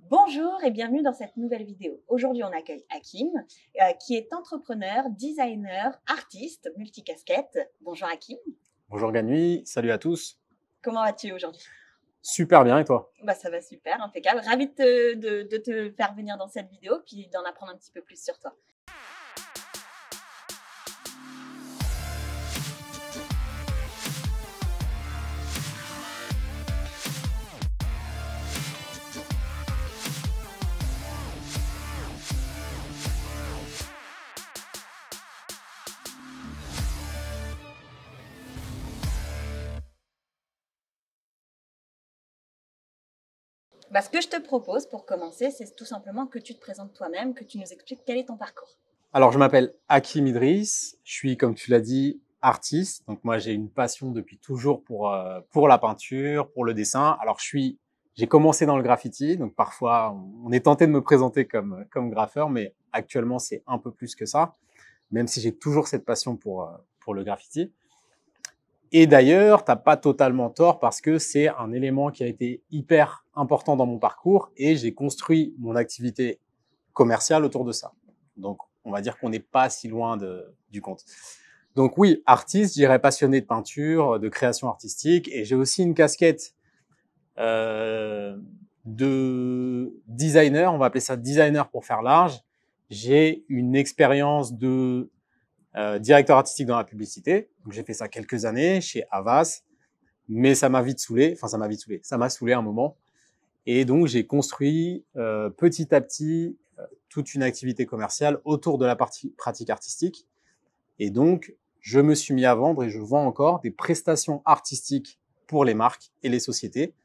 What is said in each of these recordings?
Bonjour et bienvenue dans cette nouvelle vidéo. Aujourd'hui, on accueille Hakim, qui est entrepreneur, designer, artiste, multicasquette. Bonjour Hakim. Bonjour Ganui, salut à tous. Comment vas-tu aujourd'hui? Super bien, et toi? Bah, ça va super, impeccable. Ravie de te faire venir dans cette vidéo, puis d'en apprendre un petit peu plus sur toi. Bah, ce que je te propose pour commencer, c'est tout simplement que tu te présentes toi-même, que tu nous expliques quel est ton parcours. Alors, je m'appelle Hakim Idriss, je suis, comme tu l'as dit, artiste. Donc moi, j'ai une passion depuis toujours pour la peinture, pour le dessin. Alors, j'ai commencé dans le graffiti, donc parfois, on est tenté de me présenter comme graffeur, mais actuellement, c'est un peu plus que ça, même si j'ai toujours cette passion pour le graffiti. Et d'ailleurs, t'as pas totalement tort parce que c'est un élément qui a été hyper important dans mon parcours et j'ai construit mon activité commerciale autour de ça. Donc, on va dire qu'on n'est pas si loin du compte. Donc oui, artiste, je dirais passionné de peinture, de création artistique, et j'ai aussi une casquette de designer, on va appeler ça designer pour faire large. J'ai une expérience de directeur artistique dans la publicité. Donc j'ai fait ça quelques années chez Havas, mais ça m'a vite saoulé. Enfin, ça m'a saoulé un moment. Et donc j'ai construit petit à petit toute une activité commerciale autour de la partie pratique artistique. Et donc je me suis mis à vendre et je vends encore des prestations artistiques pour les marques et les sociétés.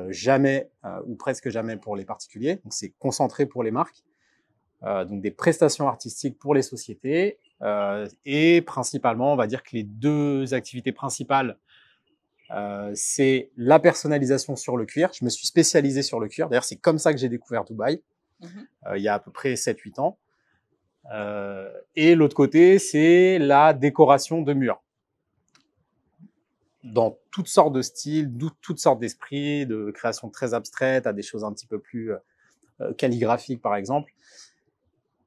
Jamais ou presque jamais pour les particuliers. Donc c'est concentré pour les marques. Donc des prestations artistiques pour les sociétés et principalement, on va dire que les deux activités principales, c'est la personnalisation sur le cuir. Je me suis spécialisé sur le cuir. D'ailleurs, c'est comme ça que j'ai découvert Dubaï, il y a à peu près 7-8 ans. Et l'autre côté, c'est la décoration de murs. Dans toutes sortes de styles, toutes sortes d'esprits, de création très abstraite à des choses un petit peu plus calligraphiques, par exemple.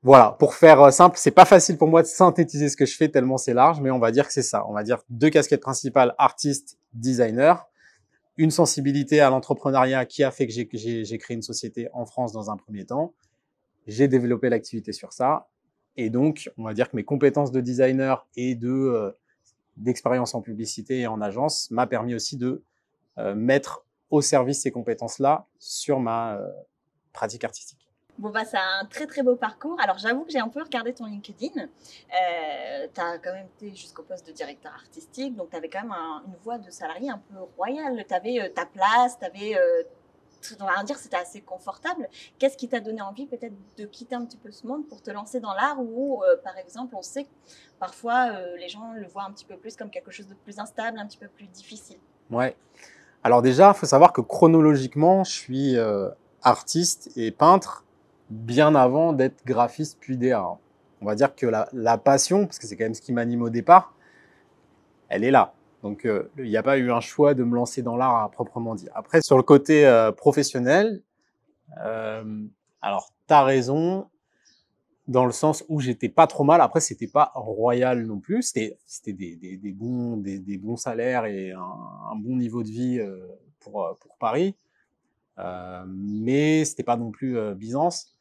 Voilà, pour faire simple, c'est pas facile pour moi de synthétiser ce que je fais tellement c'est large, mais on va dire que c'est ça. On va dire deux casquettes principales, artiste, designer, une sensibilité à l'entrepreneuriat qui a fait que j'ai créé une société en France dans un premier temps. J'ai développé l'activité sur ça. Et donc, on va dire que mes compétences de designer et d'expérience en publicité et en agence m'a permis aussi de mettre au service ces compétences-là sur ma pratique artistique. Bon, bah, c'est un très très beau parcours. Alors, j'avoue que j'ai un peu regardé ton LinkedIn. Tu as quand même été jusqu'au poste de directeur artistique, donc tu avais quand même une voie de salarié un peu royale. Tu avais ta place, tu avais, on va dire, c'était assez confortable. Qu'est-ce qui t'a donné envie peut-être de quitter un petit peu ce monde pour te lancer dans l'art où, par exemple, on sait que parfois les gens le voient un petit peu plus comme quelque chose de plus instable, un petit peu plus difficile? Ouais. Alors déjà, il faut savoir que chronologiquement, je suis artiste et peintre bien avant d'être graphiste puis DA. On va dire que la passion, parce que c'est quand même ce qui m'anime au départ, elle est là. Donc il n'y a pas eu un choix de me lancer dans l'art à proprement dire. Après, sur le côté professionnel, alors tu as raison, dans le sens où j'étais pas trop mal. Après, c'était pas royal non plus. C'était des bons salaires et un bon niveau de vie pour Paris. Mais c'était pas non plus Byzance.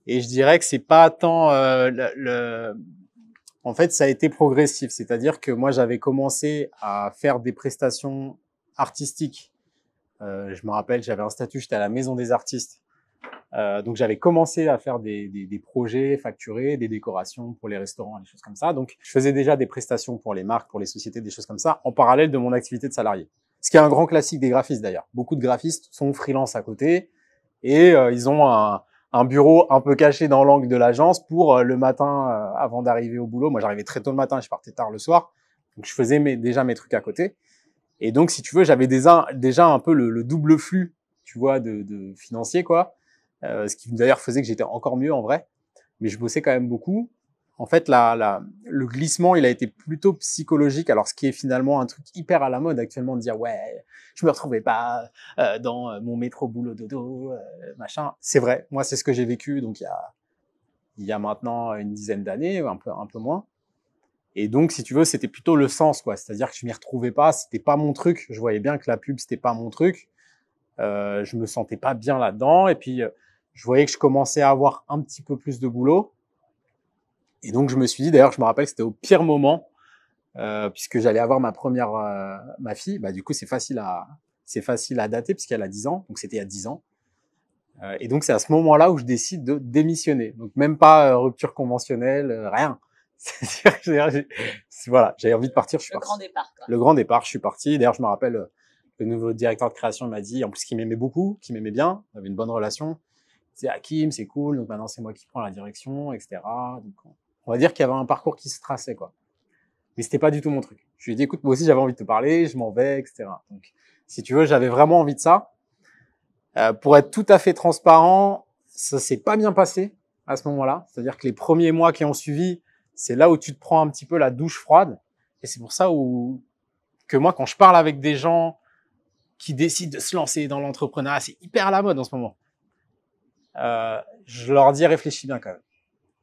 Et je dirais que c'est pas tant en fait, ça a été progressif. C'est-à-dire que moi, j'avais commencé à faire des prestations artistiques. Je me rappelle, j'avais un statut, j'étais à la Maison des artistes. Donc, j'avais commencé à faire des projets facturés, des décorations pour les restaurants, des choses comme ça. Donc, je faisais déjà des prestations pour les marques, pour les sociétés, des choses comme ça, en parallèle de mon activité de salarié. Ce qui est un grand classique des graphistes d'ailleurs. Beaucoup de graphistes sont freelance à côté et ils ont un bureau un peu caché dans l'angle de l'agence pour le matin avant d'arriver au boulot. Moi, j'arrivais très tôt le matin et je partais tard le soir. Donc, je faisais déjà mes trucs à côté. Et donc, si tu veux, j'avais déjà un peu le double flux, tu vois, de financier, quoi. Ce qui d'ailleurs faisait que j'étais encore mieux en vrai. Mais je bossais quand même beaucoup. en fait, le glissement, il a été plutôt psychologique. Alors, ce qui est finalement un truc hyper à la mode actuellement, de dire, ouais, je me retrouvais pas dans mon métro boulot dodo, machin. C'est vrai. Moi, c'est ce que j'ai vécu. Donc, il y a maintenant une dizaine d'années, un peu moins. Et donc, si tu veux, c'était plutôt le sens, quoi. C'est-à-dire que je m'y retrouvais pas. C'était pas mon truc. Je voyais bien que la pub, c'était pas mon truc. Je me sentais pas bien là-dedans. Et puis, je voyais que je commençais à avoir un petit peu plus de boulot. Et donc, je me suis dit, d'ailleurs, je me rappelle que c'était au pire moment, puisque j'allais avoir ma fille. Bah, du coup, c'est facile à dater, puisqu'elle a 10 ans. Donc, c'était il y a 10 ans. Et donc, c'est à ce moment-là où je décide de démissionner. Donc, même pas rupture conventionnelle, rien. C'est-à-dire, voilà, j'avais envie de partir, je suis parti. Le grand départ, quoi. Le grand départ, je suis parti. D'ailleurs, je me rappelle, le nouveau directeur de création m'a dit, en plus, qu'il m'aimait beaucoup, qu'il m'aimait bien, on avait une bonne relation. C'est Hakim, c'est cool, donc maintenant, c'est moi qui prends la direction, etc. Donc, on va dire qu'il y avait un parcours qui se traçait, quoi. Mais c'était pas du tout mon truc. Je lui ai dit, écoute, moi aussi, j'avais envie de te parler, je m'en vais, etc. Donc, si tu veux, j'avais vraiment envie de ça. Pour être tout à fait transparent, ça s'est pas bien passé à ce moment-là. C'est-à-dire que les premiers mois qui ont suivi, c'est là où tu te prends un petit peu la douche froide. Et c'est pour ça que moi, quand je parle avec des gens qui décident de se lancer dans l'entrepreneuriat, c'est hyper à la mode en ce moment. Je leur dis, réfléchis bien quand même.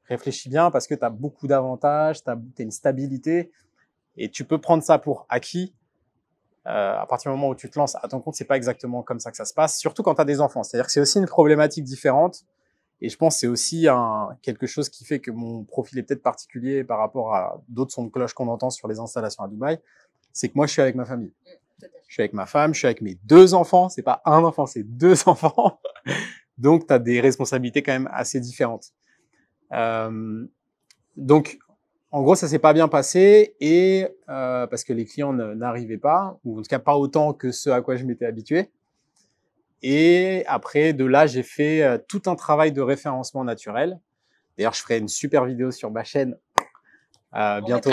Réfléchis bien parce que tu as beaucoup d'avantages, tu as une stabilité et tu peux prendre ça pour acquis. À partir du moment où tu te lances à ton compte, c'est pas exactement comme ça que ça se passe, surtout quand tu as des enfants. C'est-à-dire que c'est aussi une problématique différente. Et je pense que c'est aussi quelque chose qui fait que mon profil est peut-être particulier par rapport à d'autres sons de cloche qu'on entend sur les installations à Dubaï. C'est que moi, je suis avec ma famille. Je suis avec ma femme, je suis avec mes 2 enfants. C'est pas un enfant, c'est 2 enfants. Donc, tu as des responsabilités quand même assez différentes. Donc, en gros, ça s'est pas bien passé et parce que les clients n'arrivaient pas, ou en tout cas pas autant que ce à quoi je m'étais habitué. Et après, de là, j'ai fait tout un travail de référencement naturel. D'ailleurs, je ferai une super vidéo sur ma chaîne bientôt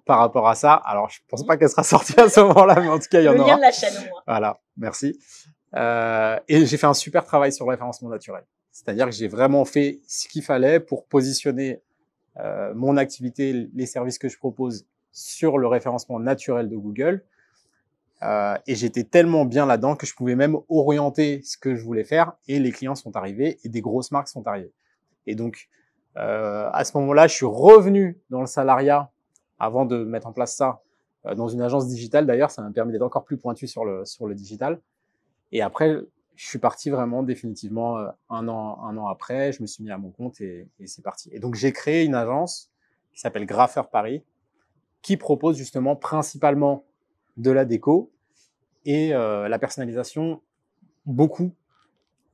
par rapport à ça. Alors, je pense pas qu'elle sera sortie à ce moment-là, mais en tout cas, il y en aura. Le lien de la chaîne au moins. Voilà, merci. Et j'ai fait un super travail sur le référencement naturel. C'est-à-dire que j'ai vraiment fait ce qu'il fallait pour positionner mon activité, les services que je propose sur le référencement naturel de Google. Et j'étais tellement bien là-dedans que je pouvais même orienter ce que je voulais faire et les clients sont arrivés et des grosses marques sont arrivées. Et donc, à ce moment-là, je suis revenu dans le salariat avant de mettre en place ça dans une agence digitale. D'ailleurs, ça m'a permis d'être encore plus pointu sur le digital. Et après, je suis parti vraiment définitivement un an après. Je me suis mis à mon compte et c'est parti. Et donc, j'ai créé une agence qui s'appelle Graffeur Paris, qui propose justement principalement de la déco et la personnalisation, beaucoup.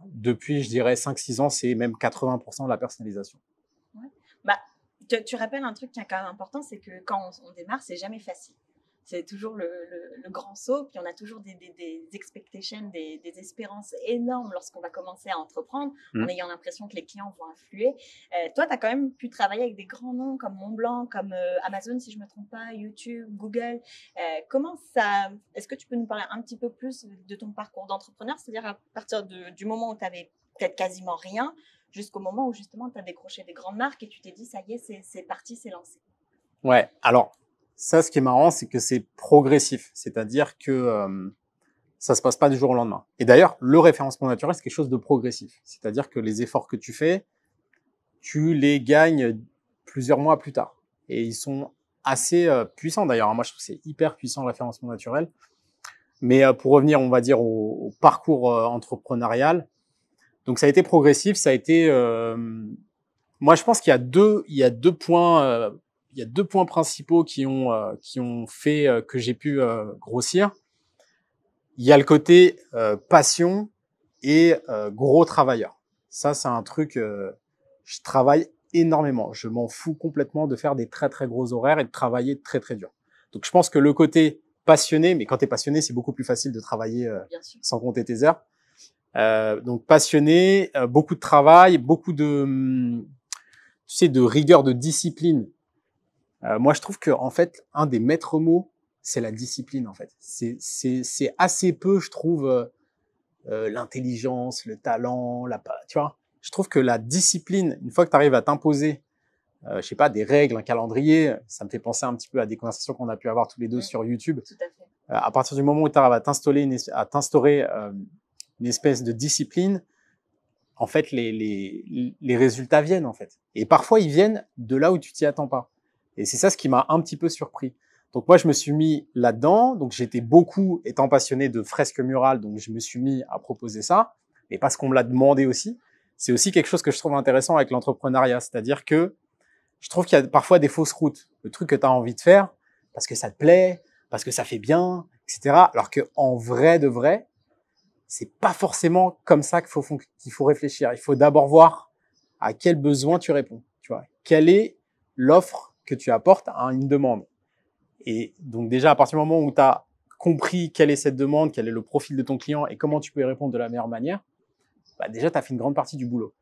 Depuis, je dirais, 5-6 ans, c'est même 80% de la personnalisation. Ouais. Bah, tu rappelles un truc qui est quand même important, c'est que quand on démarre, c'est jamais facile. C'est toujours le grand saut, puis on a toujours des expectations, des espérances énormes lorsqu'on va commencer à entreprendre, en ayant l'impression que les clients vont affluer. Toi, tu as quand même pu travailler avec des grands noms comme Montblanc, comme Amazon, si je ne me trompe pas, YouTube, Google. Comment ça... Est-ce que tu peux nous parler un petit peu plus de ton parcours d'entrepreneur, c'est-à-dire à partir du moment où tu avais peut-être quasiment rien, jusqu'au moment où justement tu as décroché des grandes marques et tu t'es dit, ça y est, c'est parti, c'est lancé. Ouais, alors... Ça, ce qui est marrant, c'est que c'est progressif. C'est-à-dire que ça se passe pas du jour au lendemain. Et d'ailleurs, le référencement naturel, c'est quelque chose de progressif. C'est-à-dire que les efforts que tu fais, tu les gagnes plusieurs mois plus tard. Et ils sont assez puissants d'ailleurs. Moi, je trouve que c'est hyper puissant le référencement naturel. Mais pour revenir, on va dire, au parcours entrepreneurial, donc ça a été progressif. Ça a été... moi, je pense qu'il y a deux points... il y a 2 points principaux qui ont fait que j'ai pu grossir. Il y a le côté passion et gros travailleur. Ça, c'est un truc, je travaille énormément. Je m'en fous complètement de faire des très, très gros horaires et de travailler très, très dur. Donc, je pense que le côté passionné, mais quand tu es passionné, c'est beaucoup plus facile de travailler sans compter tes heures. Donc, passionné, beaucoup de travail, beaucoup de, tu sais, de rigueur, de discipline. Moi, je trouve que en fait, un des maîtres mots, c'est la discipline. En fait, c'est assez peu, je trouve, l'intelligence, le talent, tu vois. Je trouve que la discipline, une fois que tu arrives à t'imposer je sais pas, des règles, un calendrier. Ça me fait penser un petit peu à des conversations qu'on a pu avoir tous les deux sur YouTube. Tout à fait. À partir du moment où tu arrives à t'instaurer une espèce de discipline, en fait, les résultats viennent, en fait. Et parfois, ils viennent de là où tu t'y attends pas. Et c'est ça ce qui m'a un petit peu surpris. Donc moi, je me suis mis là-dedans. Donc j'étais beaucoup, étant passionné de fresques murales, donc je me suis mis à proposer ça. Mais parce qu'on me l'a demandé aussi. C'est aussi quelque chose que je trouve intéressant avec l'entrepreneuriat. C'est-à-dire que je trouve qu'il y a parfois des fausses routes. Le truc que tu as envie de faire, parce que ça te plaît, parce que ça fait bien, etc. Alors que en vrai de vrai, c'est pas forcément comme ça qu'il faut réfléchir. Il faut d'abord voir à quel besoin tu réponds. Tu vois, quelle est l'offre que tu apportes à une demande. Et donc déjà, à partir du moment où tu as compris quelle est cette demande, quel est le profil de ton client et comment tu peux y répondre de la meilleure manière, bah déjà, tu as fait une grande partie du boulot.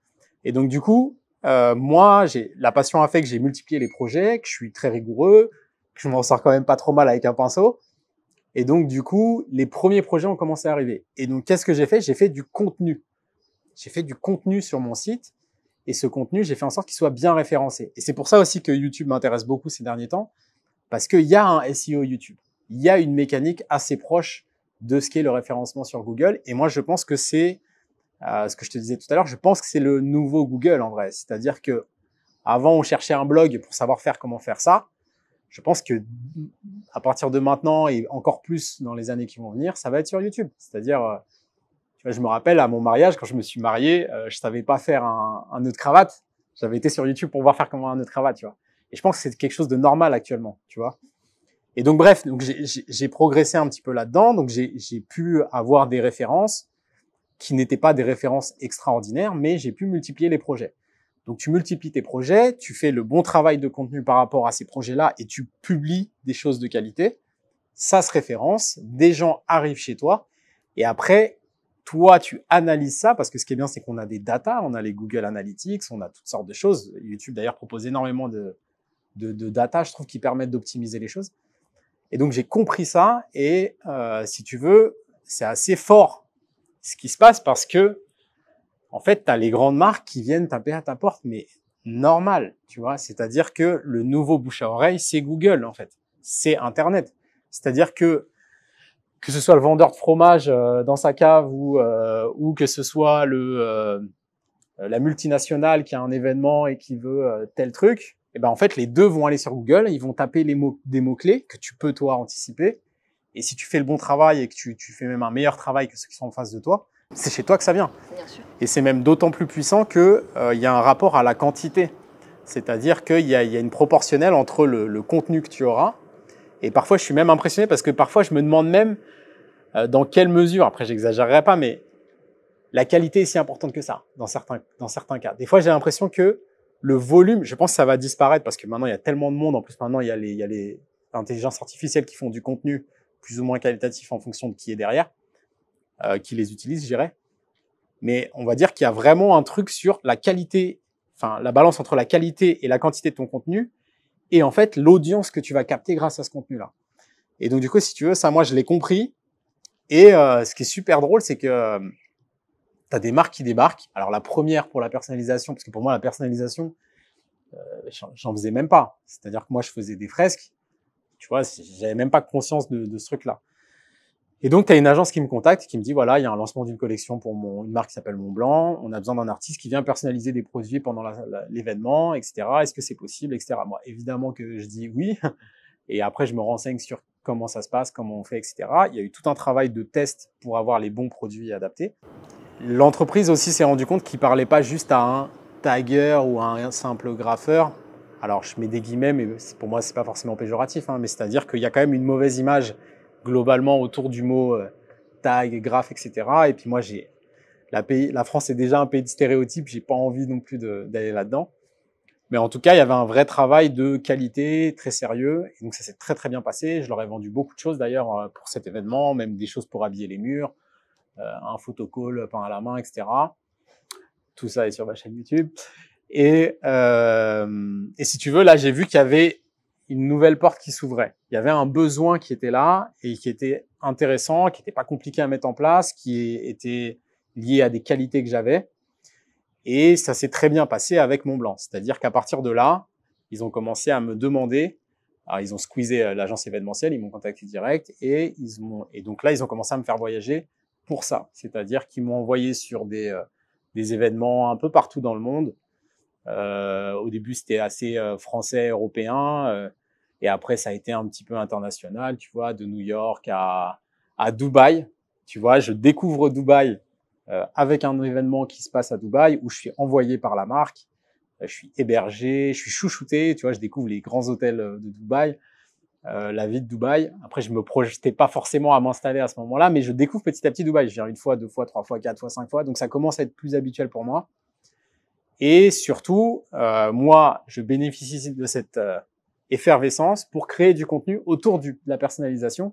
Et donc du coup, moi, la passion a fait que j'ai multiplié les projets, que je suis très rigoureux, que je m'en sors quand même pas trop mal avec un pinceau. Et donc, du coup, les premiers projets ont commencé à arriver. Et donc, qu'est-ce que j'ai fait? J'ai fait du contenu. J'ai fait du contenu sur mon site. Et ce contenu, j'ai fait en sorte qu'il soit bien référencé. Et c'est pour ça aussi que YouTube m'intéresse beaucoup ces derniers temps. Parce qu'il y a un SEO YouTube. Il y a une mécanique assez proche de ce qu'est le référencement sur Google. Et moi, je pense que c'est ce que je te disais tout à l'heure. Je pense que c'est le nouveau Google en vrai. C'est-à-dire que avant, on cherchait un blog pour savoir faire comment faire ça. Je pense que à partir de maintenant et encore plus dans les années qui vont venir, ça va être sur YouTube. C'est-à-dire, tu vois, je me rappelle à mon mariage, quand je me suis marié, je savais pas faire un nœud de cravate. J'avais été sur YouTube pour voir faire comment un nœud de cravate, tu vois. Et je pense que c'est quelque chose de normal actuellement, tu vois. Et donc bref, donc j'ai progressé un petit peu là-dedans. Donc j'ai pu avoir des références qui n'étaient pas des références extraordinaires, mais j'ai pu multiplier les projets. Donc, tu multiplies tes projets, tu fais le bon travail de contenu par rapport à ces projets-là et tu publies des choses de qualité. Ça se référence, des gens arrivent chez toi et après, toi, tu analyses ça parce que ce qui est bien, c'est qu'on a des datas, on a les Google Analytics, on a toutes sortes de choses. YouTube, d'ailleurs, propose énormément de data, je trouve, qui permettent d'optimiser les choses. Et donc, j'ai compris ça et si tu veux, c'est assez fort ce qui se passe parce que en fait, tu as les grandes marques qui viennent taper à ta porte, mais normal, tu vois. C'est-à-dire que le nouveau bouche à oreille, c'est Google, en fait. C'est Internet. C'est-à-dire que ce soit le vendeur de fromage dans sa cave ou que ce soit la multinationale qui a un événement et qui veut tel truc, et ben en fait, les deux vont aller sur Google, ils vont taper des mots-clés que tu peux, toi, anticiper. Et si tu fais le bon travail et que tu fais même un meilleur travail que ceux qui sont en face de toi, c'est chez toi que ça vient. Bien sûr. Et c'est même d'autant plus puissant qu'il y a un rapport à la quantité. C'est-à-dire qu'il y a une proportionnelle entre le contenu que tu auras. Et parfois, je suis même impressionné parce que parfois, je me demande même dans quelle mesure, après, j'exagérerai pas, mais la qualité est si importante que ça, dans certains cas. Des fois, j'ai l'impression que le volume, je pense que ça va disparaître parce que maintenant, il y a tellement de monde. En plus, maintenant, il y a les intelligences artificielles qui font du contenu plus ou moins qualitatif en fonction de qui est derrière, qui les utilise, je dirais. Mais on va dire qu'il y a vraiment un truc sur la qualité, enfin la balance entre la qualité et la quantité de ton contenu, et en fait l'audience que tu vas capter grâce à ce contenu-là. Et donc du coup, si tu veux, ça, moi je l'ai compris. Et ce qui est super drôle, c'est que tu as des marques qui débarquent. Alors la première pour la personnalisation, parce que pour moi la personnalisation, j'en faisais même pas. C'est-à-dire que moi je faisais des fresques, tu vois, j'avais même pas conscience de ce truc-là. Et donc, tu as une agence qui me contacte, qui me dit, voilà, il y a un lancement d'une collection pour une marque qui s'appelle Montblanc. On a besoin d'un artiste qui vient personnaliser des produits pendant l'événement, etc. Est-ce que c'est possible, etc. Moi, évidemment que je dis oui. Et après, je me renseigne sur comment ça se passe, comment on fait, etc. Il y a eu tout un travail de test pour avoir les bons produits adaptés. L'entreprise aussi s'est rendu compte qu'il parlait pas juste à un tagueur ou à un simple graffeur. Alors, je mets des guillemets, mais pour moi, c'est pas forcément péjoratif, hein, mais c'est-à-dire qu'il y a quand même une mauvaise image globalement autour du mot tag, graphe, etc. Et puis moi, la France est déjà un pays de stéréotypes, j'ai pas envie non plus d'aller là-dedans. Mais en tout cas, il y avait un vrai travail de qualité, très sérieux. Et donc ça s'est très très bien passé. Je leur ai vendu beaucoup de choses d'ailleurs pour cet événement, même des choses pour habiller les murs, un photocall peint à la main, etc. Tout ça est sur ma chaîne YouTube. Et si tu veux, là, j'ai vu qu'il y avait une nouvelle porte qui s'ouvrait. Il y avait un besoin qui était là et qui était intéressant, qui n'était pas compliqué à mettre en place, qui était lié à des qualités que j'avais. Et ça s'est très bien passé avec Montblanc. C'est-à-dire qu'à partir de là, ils ont commencé à me demander. Alors, ils ont squeezé l'agence événementielle, ils m'ont contacté direct et donc là, ils ont commencé à me faire voyager pour ça. C'est-à-dire qu'ils m'ont envoyé sur des événements un peu partout dans le monde. Au début, c'était assez français, européen. Et après, ça a été un petit peu international, tu vois, de New York à Dubaï. Tu vois, je découvre Dubaï avec un événement qui se passe à Dubaï où je suis envoyé par la marque. Je suis hébergé, je suis chouchouté, tu vois, je découvre les grands hôtels de Dubaï, la vie de Dubaï. Après, je me projetais pas forcément à m'installer à ce moment-là, mais je découvre petit à petit Dubaï. Je viens une fois, deux fois, trois fois, quatre fois, cinq fois, donc ça commence à être plus habituel pour moi. Et surtout, moi, je bénéficie de cette effervescence pour créer du contenu autour de la personnalisation,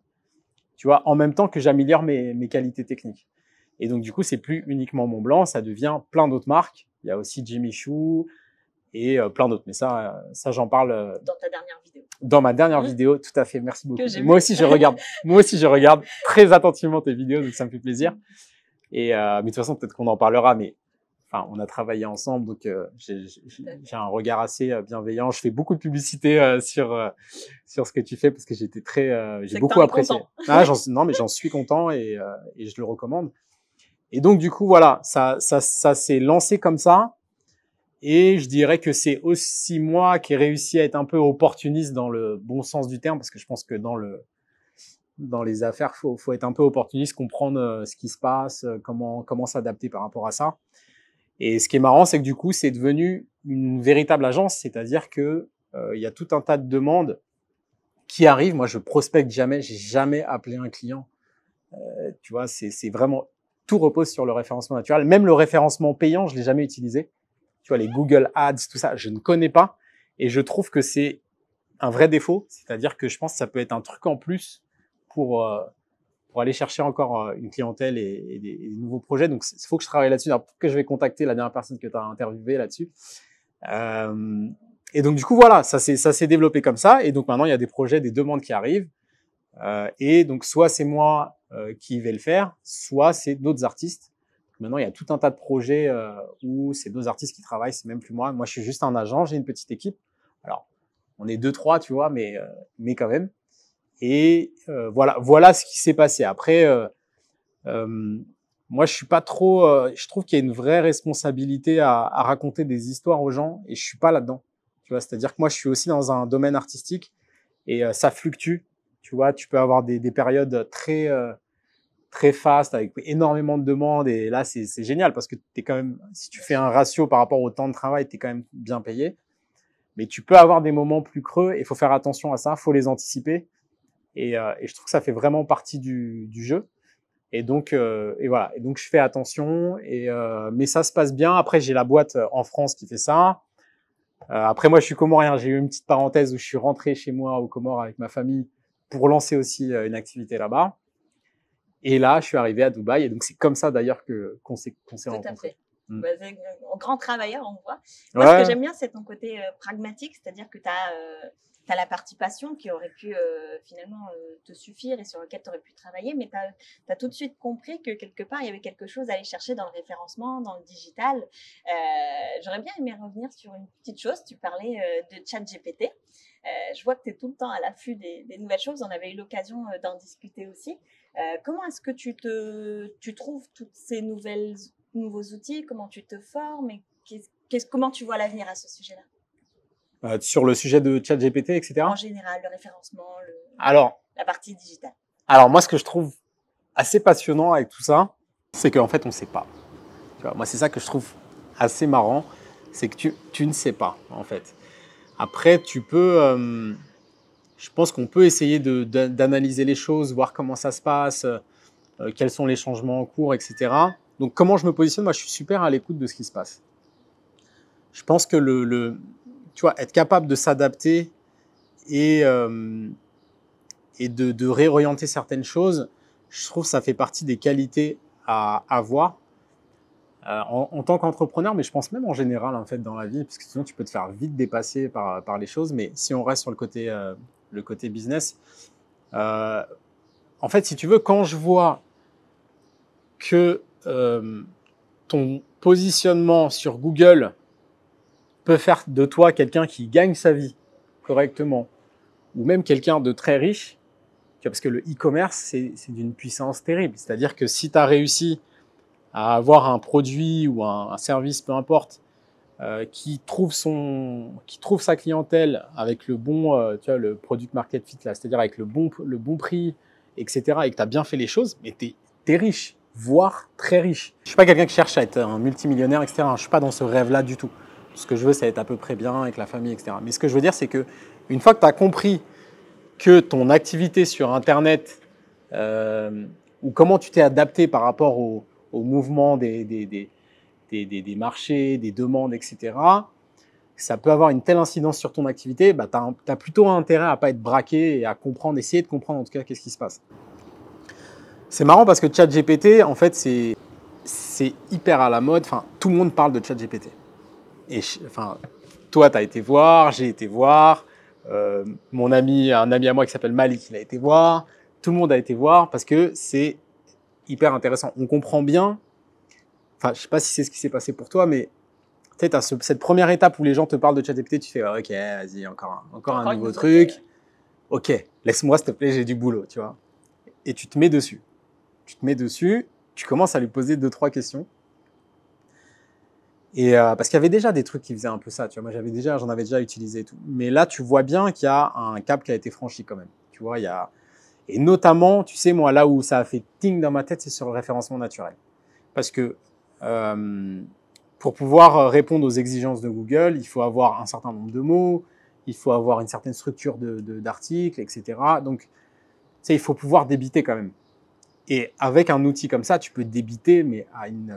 tu vois, en même temps que j'améliore mes qualités techniques. Et donc, du coup, c'est plus uniquement Montblanc, ça devient plein d'autres marques. Il y a aussi Jimmy Choo et plein d'autres. Mais ça j'en parle dans ta dernière vidéo. Dans ma dernière vidéo, tout à fait. Merci beaucoup. Moi aussi, je regarde très attentivement tes vidéos, donc ça me fait plaisir. Et mais de toute façon, peut-être qu'on en parlera. Mais enfin, on a travaillé ensemble, donc j'ai un regard assez bienveillant. Je fais beaucoup de publicité sur ce que tu fais parce que j'ai beaucoup apprécié. Non, mais j'en suis content et je le recommande. Et donc, du coup, voilà, ça s'est lancé comme ça. Et je dirais que c'est aussi moi qui ai réussi à être un peu opportuniste dans le bon sens du terme, parce que je pense que dans les affaires, faut être un peu opportuniste, comprendre ce qui se passe, comment s'adapter par rapport à ça. Et ce qui est marrant, c'est que du coup, c'est devenu une véritable agence, c'est-à-dire que il y a tout un tas de demandes qui arrivent. Moi, je prospecte jamais, j'ai jamais appelé un client. Tu vois, c'est vraiment tout repose sur le référencement naturel. Même le référencement payant, je l'ai jamais utilisé. Tu vois, les Google Ads, tout ça, je ne connais pas. Et je trouve que c'est un vrai défaut. C'est-à-dire que je pense que ça peut être un truc en plus pour aller chercher encore une clientèle et des nouveaux projets. Donc, il faut que je travaille là-dessus. Alors, peut-être que je vais contacter la dernière personne que tu as interviewée là-dessus. Et donc, du coup, voilà, ça s'est développé comme ça. Et donc, maintenant, il y a des projets, des demandes qui arrivent. Et donc, soit c'est moi qui vais le faire, soit c'est d'autres artistes. Maintenant, il y a tout un tas de projets où c'est deux artistes qui travaillent, c'est même plus moi. Moi, je suis juste un agent, j'ai une petite équipe. Alors, on est deux, trois, tu vois, mais quand même. Et voilà ce qui s'est passé. Après, moi, je suis pas trop. Je trouve qu'il y a une vraie responsabilité à raconter des histoires aux gens, et je suis pas là-dedans. Tu vois, c'est-à-dire que moi, je suis aussi dans un domaine artistique et ça fluctue. Tu vois, tu peux avoir des périodes très fast avec énormément de demandes et là c'est génial parce que t'es quand même, si tu fais un ratio par rapport au temps de travail, t'es quand même bien payé. Mais tu peux avoir des moments plus creux et il faut faire attention à ça, faut les anticiper et je trouve que ça fait vraiment partie du jeu. Et donc voilà, et donc je fais attention mais ça se passe bien. Après j'ai la boîte en France qui fait ça. Après moi je suis comorien, j'ai eu une petite parenthèse où je suis rentré chez moi aux Comores avec ma famille pour lancer aussi une activité là-bas. Et là, je suis arrivé à Dubaï. Et donc, c'est comme ça, d'ailleurs, qu'on s'est rencontrés. Tout à fait. Bah, c'est un grand travailleur, on voit. Ouais. Moi, ce que j'aime bien, c'est ton côté pragmatique, c'est-à-dire que tu as la partie passion qui aurait pu finalement te suffire et sur laquelle tu aurais pu travailler, mais tu as tout de suite compris que quelque part, il y avait quelque chose à aller chercher dans le référencement, dans le digital. J'aurais bien aimé revenir sur une petite chose. Tu parlais de ChatGPT. Je vois que tu es tout le temps à l'affût des nouvelles choses. On avait eu l'occasion d'en discuter aussi. Comment est-ce que tu trouves tous ces nouveaux outils? Comment tu te formes et comment tu vois l'avenir à ce sujet-là? Sur le sujet de ChatGPT, etc. En général, le référencement, la partie digitale. Alors moi, ce que je trouve assez passionnant avec tout ça, c'est qu'en fait, on ne sait pas. Tu vois, moi, c'est ça que je trouve assez marrant, c'est que tu ne sais pas, en fait. Après, tu peux... je pense qu'on peut essayer d'analyser les choses, voir comment ça se passe, quels sont les changements en cours, etc. Donc, comment je me positionne? Moi, je suis super à l'écoute de ce qui se passe. Je pense que tu vois, être capable de s'adapter et de réorienter certaines choses, je trouve que ça fait partie des qualités à avoir en tant qu'entrepreneur, mais je pense même en général, en fait, dans la vie, parce que sinon, tu peux te faire vite dépasser par les choses. Mais si on reste sur le côté business, en fait, si tu veux, quand je vois que ton positionnement sur Google peut faire de toi quelqu'un qui gagne sa vie correctement, ou même quelqu'un de très riche, parce que le e-commerce, c'est d'une puissance terrible. C'est-à-dire que si tu as réussi à avoir un produit ou un service, peu importe, qui trouve sa clientèle avec le bon, tu vois, le product market fit, là, c'est-à-dire avec le bon prix, etc., et que tu as bien fait les choses, mais tu es riche, voire très riche. Je ne suis pas quelqu'un qui cherche à être un multimillionnaire, etc. Je ne suis pas dans ce rêve-là du tout. Ce que je veux, c'est être à peu près bien avec la famille, etc. Mais ce que je veux dire, c'est qu'une fois que tu as compris que ton activité sur Internet, ou comment tu t'es adapté par rapport au mouvement des marchés, des demandes, etc., ça peut avoir une telle incidence sur ton activité, bah, tu as plutôt intérêt à ne pas être braqué et à comprendre, essayer de comprendre en tout cas qu'est-ce qui se passe. C'est marrant parce que ChatGPT, en fait, c'est hyper à la mode. Enfin, tout le monde parle de ChatGPT. Et enfin, toi, tu as été voir, j'ai été voir, un ami à moi qui s'appelle Malik, il a été voir. Tout le monde a été voir parce que c'est hyper intéressant. On comprend bien. Enfin, je sais pas si c'est ce qui s'est passé pour toi, mais tu sais, tu as cette première étape où les gens te parlent de ChatGPT, tu fais ok, vas-y, encore un nouveau truc. Ok, laisse-moi, s'il te plaît, j'ai du boulot, tu vois. Et tu te mets dessus. Tu commences à lui poser 2-3 questions. Et parce qu'il y avait déjà des trucs qui faisaient un peu ça, tu vois. Moi, j'en avais déjà utilisé et tout. Mais là, tu vois bien qu'il y a un cap qui a été franchi quand même. Tu vois, et notamment, tu sais, moi, là où ça a fait ting dans ma tête, c'est sur le référencement naturel. Parce que pour pouvoir répondre aux exigences de Google, il faut avoir un certain nombre de mots, il faut avoir une certaine structure d'articles, etc. Donc, tu sais, il faut pouvoir débiter quand même. Et avec un outil comme ça, tu peux débiter, mais à une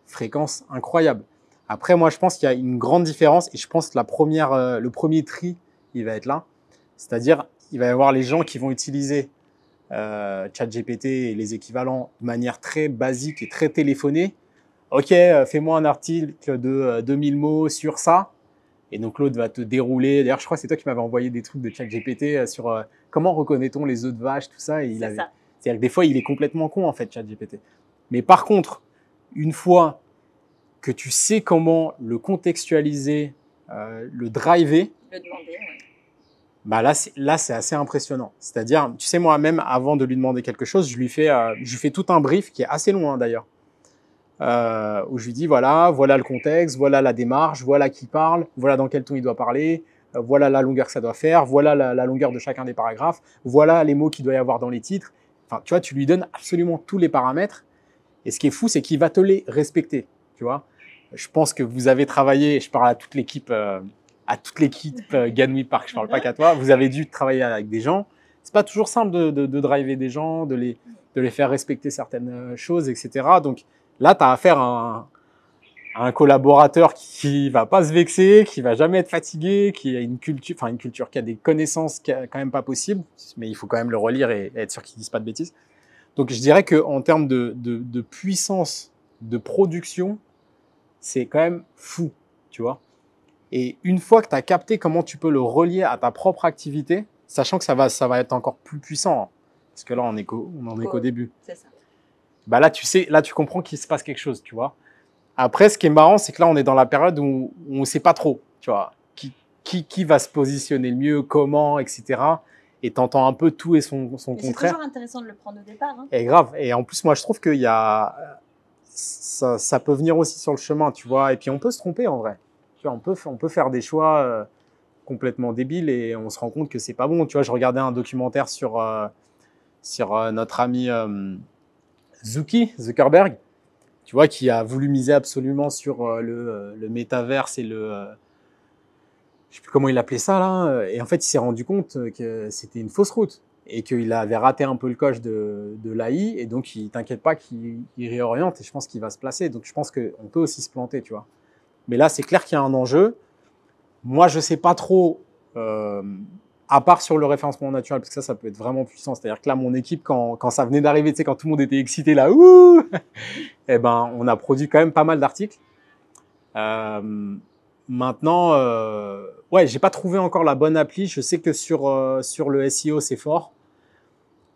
fréquence incroyable. Après, moi, je pense qu'il y a une grande différence, et je pense que le premier tri, il va être là. C'est-à-dire, il va y avoir les gens qui vont utiliser ChatGPT et les équivalents de manière très basique et très téléphonée. Ok, fais-moi un article de 2000 mots sur ça. Et donc l'autre va te dérouler. D'ailleurs, je crois que c'est toi qui m'avais envoyé des trucs de ChatGPT sur comment reconnaît-on les œufs de vache, tout ça. Et c'est-à-dire que des fois, il est complètement con en fait, ChatGPT. Mais par contre, une fois que tu sais comment le contextualiser, le driver, le demander, ouais. Bah là, c'est assez impressionnant. C'est-à-dire, tu sais, moi-même, avant de lui demander quelque chose, je lui fais tout un brief qui est assez long hein, d'ailleurs. Où je lui dis voilà le contexte, voilà la démarche, voilà qui parle, voilà dans quel ton il doit parler, voilà la longueur que ça doit faire, voilà la longueur de chacun des paragraphes, voilà les mots qu'il doit y avoir dans les titres. Enfin, tu vois, tu lui donnes absolument tous les paramètres. Et ce qui est fou, c'est qu'il va te les respecter. Tu vois, je pense que vous avez travaillé, je parle à toute l'équipe Ganui Park, je parle pas qu'à toi. Vous avez dû travailler avec des gens. C'est pas toujours simple de driver des gens, de les faire respecter certaines choses, etc. Donc là, tu as affaire à un collaborateur qui va pas se vexer, qui va jamais être fatigué, qui a une culture, qui a des connaissances quand même pas possibles, mais il faut quand même le relire et être sûr qu'il dise pas de bêtises. Donc je dirais que en termes de puissance de production, c'est quand même fou, tu vois. Et une fois que tu as capté comment tu peux le relier à ta propre activité, sachant que ça va être encore plus puissant, hein, parce que là, on n'en est qu'au début. C'est ça. Bah là, tu comprends qu'il se passe quelque chose, tu vois. Après, ce qui est marrant, c'est que là, on est dans la période où on ne sait pas trop, tu vois, qui va se positionner le mieux, comment, etc. Et tu entends un peu tout et son contraire. C'est toujours intéressant de le prendre au départ. Hein. Et grave. Et en plus, moi, je trouve qu'il y a ça peut venir aussi sur le chemin, tu vois. Et puis, on peut se tromper en vrai. Tu vois, on peut faire des choix complètement débiles et on se rend compte que c'est pas bon. Tu vois, je regardais un documentaire sur notre ami Zuckerberg, tu vois, qui a voulu miser absolument sur le métaverse et je sais plus comment il appelait ça là. Et en fait, il s'est rendu compte que c'était une fausse route et qu'il avait raté un peu le coche de l'AI. Et donc, il t'inquiète pas qu'il réoriente et je pense qu'il va se placer. Donc, je pense qu'on peut aussi se planter, tu vois. Mais là, c'est clair qu'il y a un enjeu. Moi, je sais pas trop, à part sur le référencement naturel, parce que ça peut être vraiment puissant. C'est-à-dire que là, mon équipe, quand ça venait d'arriver, tu sais, quand tout le monde était excité là, ouh, eh ben, on a produit quand même pas mal d'articles. Maintenant, ouais, j'ai pas trouvé encore la bonne appli. Je sais que sur le SEO, c'est fort.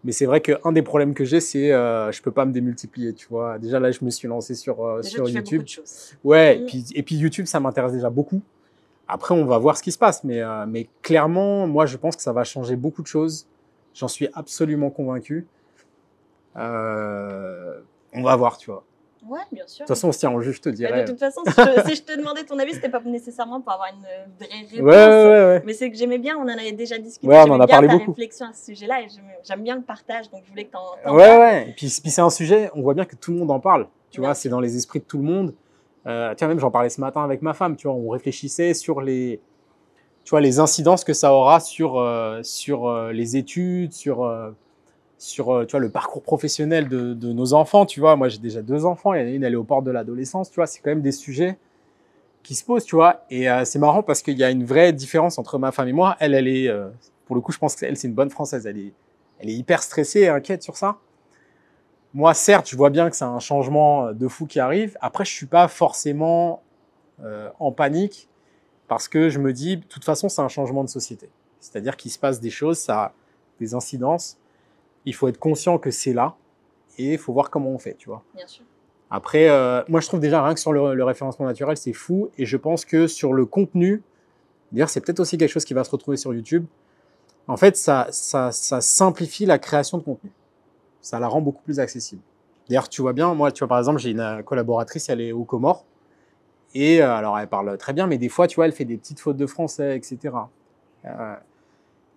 Mais c'est vrai qu'un des problèmes que j'ai, c'est je peux pas me démultiplier, tu vois. Déjà, là, je me suis lancé sur déjà, tu YouTube. fais beaucoup de choses. Ouais, et puis YouTube, ça m'intéresse déjà beaucoup. Après, on va voir ce qui se passe. Mais clairement, moi, je pense que ça va changer beaucoup de choses. J'en suis absolument convaincu. On va voir, tu vois. Ouais, bien sûr. De toute façon, on se tient en jus, je te Mais dirais. de toute façon, si je te demandais ton avis, c'était pas nécessairement pour avoir une vraie réponse. Ouais. Mais c'est que j'aimais bien, on en avait déjà discuté. Ouais, on en a J'aimais bien parlé ta beaucoup. réflexion à ce sujet-là et j'aime bien le partage, donc je voulais que t'en Ouais, parles. ouais. Et puis c'est un sujet, on voit bien que tout le monde en parle. Tu Bien vois, sûr. c'est dans les esprits de tout le monde. Tiens, même j'en parlais ce matin avec ma femme, tu vois, on réfléchissait sur les, tu vois, les incidences que ça aura sur les études, tu vois, le parcours professionnel de nos enfants, tu vois. Moi, j'ai déjà 2 enfants, il y en a une, elle est aux portes de l'adolescence, tu vois. C'est quand même des sujets qui se posent, tu vois. Et c'est marrant parce qu'il y a une vraie différence entre ma femme et moi. Elle est, pour le coup, je pense qu'elle, c'est une bonne Française. Elle est hyper stressée et inquiète sur ça. Moi, certes, je vois bien que c'est un changement de fou qui arrive. Après, je suis pas forcément en panique parce que je me dis, de toute façon, c'est un changement de société. C'est-à-dire qu'il se passe des choses, ça a des incidences. Il faut être conscient que c'est là et il faut voir comment on fait, tu vois. Bien sûr. Après, moi, je trouve déjà rien que sur le référencement naturel, c'est fou. Et je pense que sur le contenu, d'ailleurs, c'est peut-être aussi quelque chose qui va se retrouver sur YouTube. En fait, ça simplifie la création de contenu. Ça la rend beaucoup plus accessible. D'ailleurs, tu vois bien, moi, tu vois, par exemple, j'ai une collaboratrice, elle est aux Comores. Et alors, elle parle très bien, mais des fois, tu vois, elle fait des petites fautes de français, etc.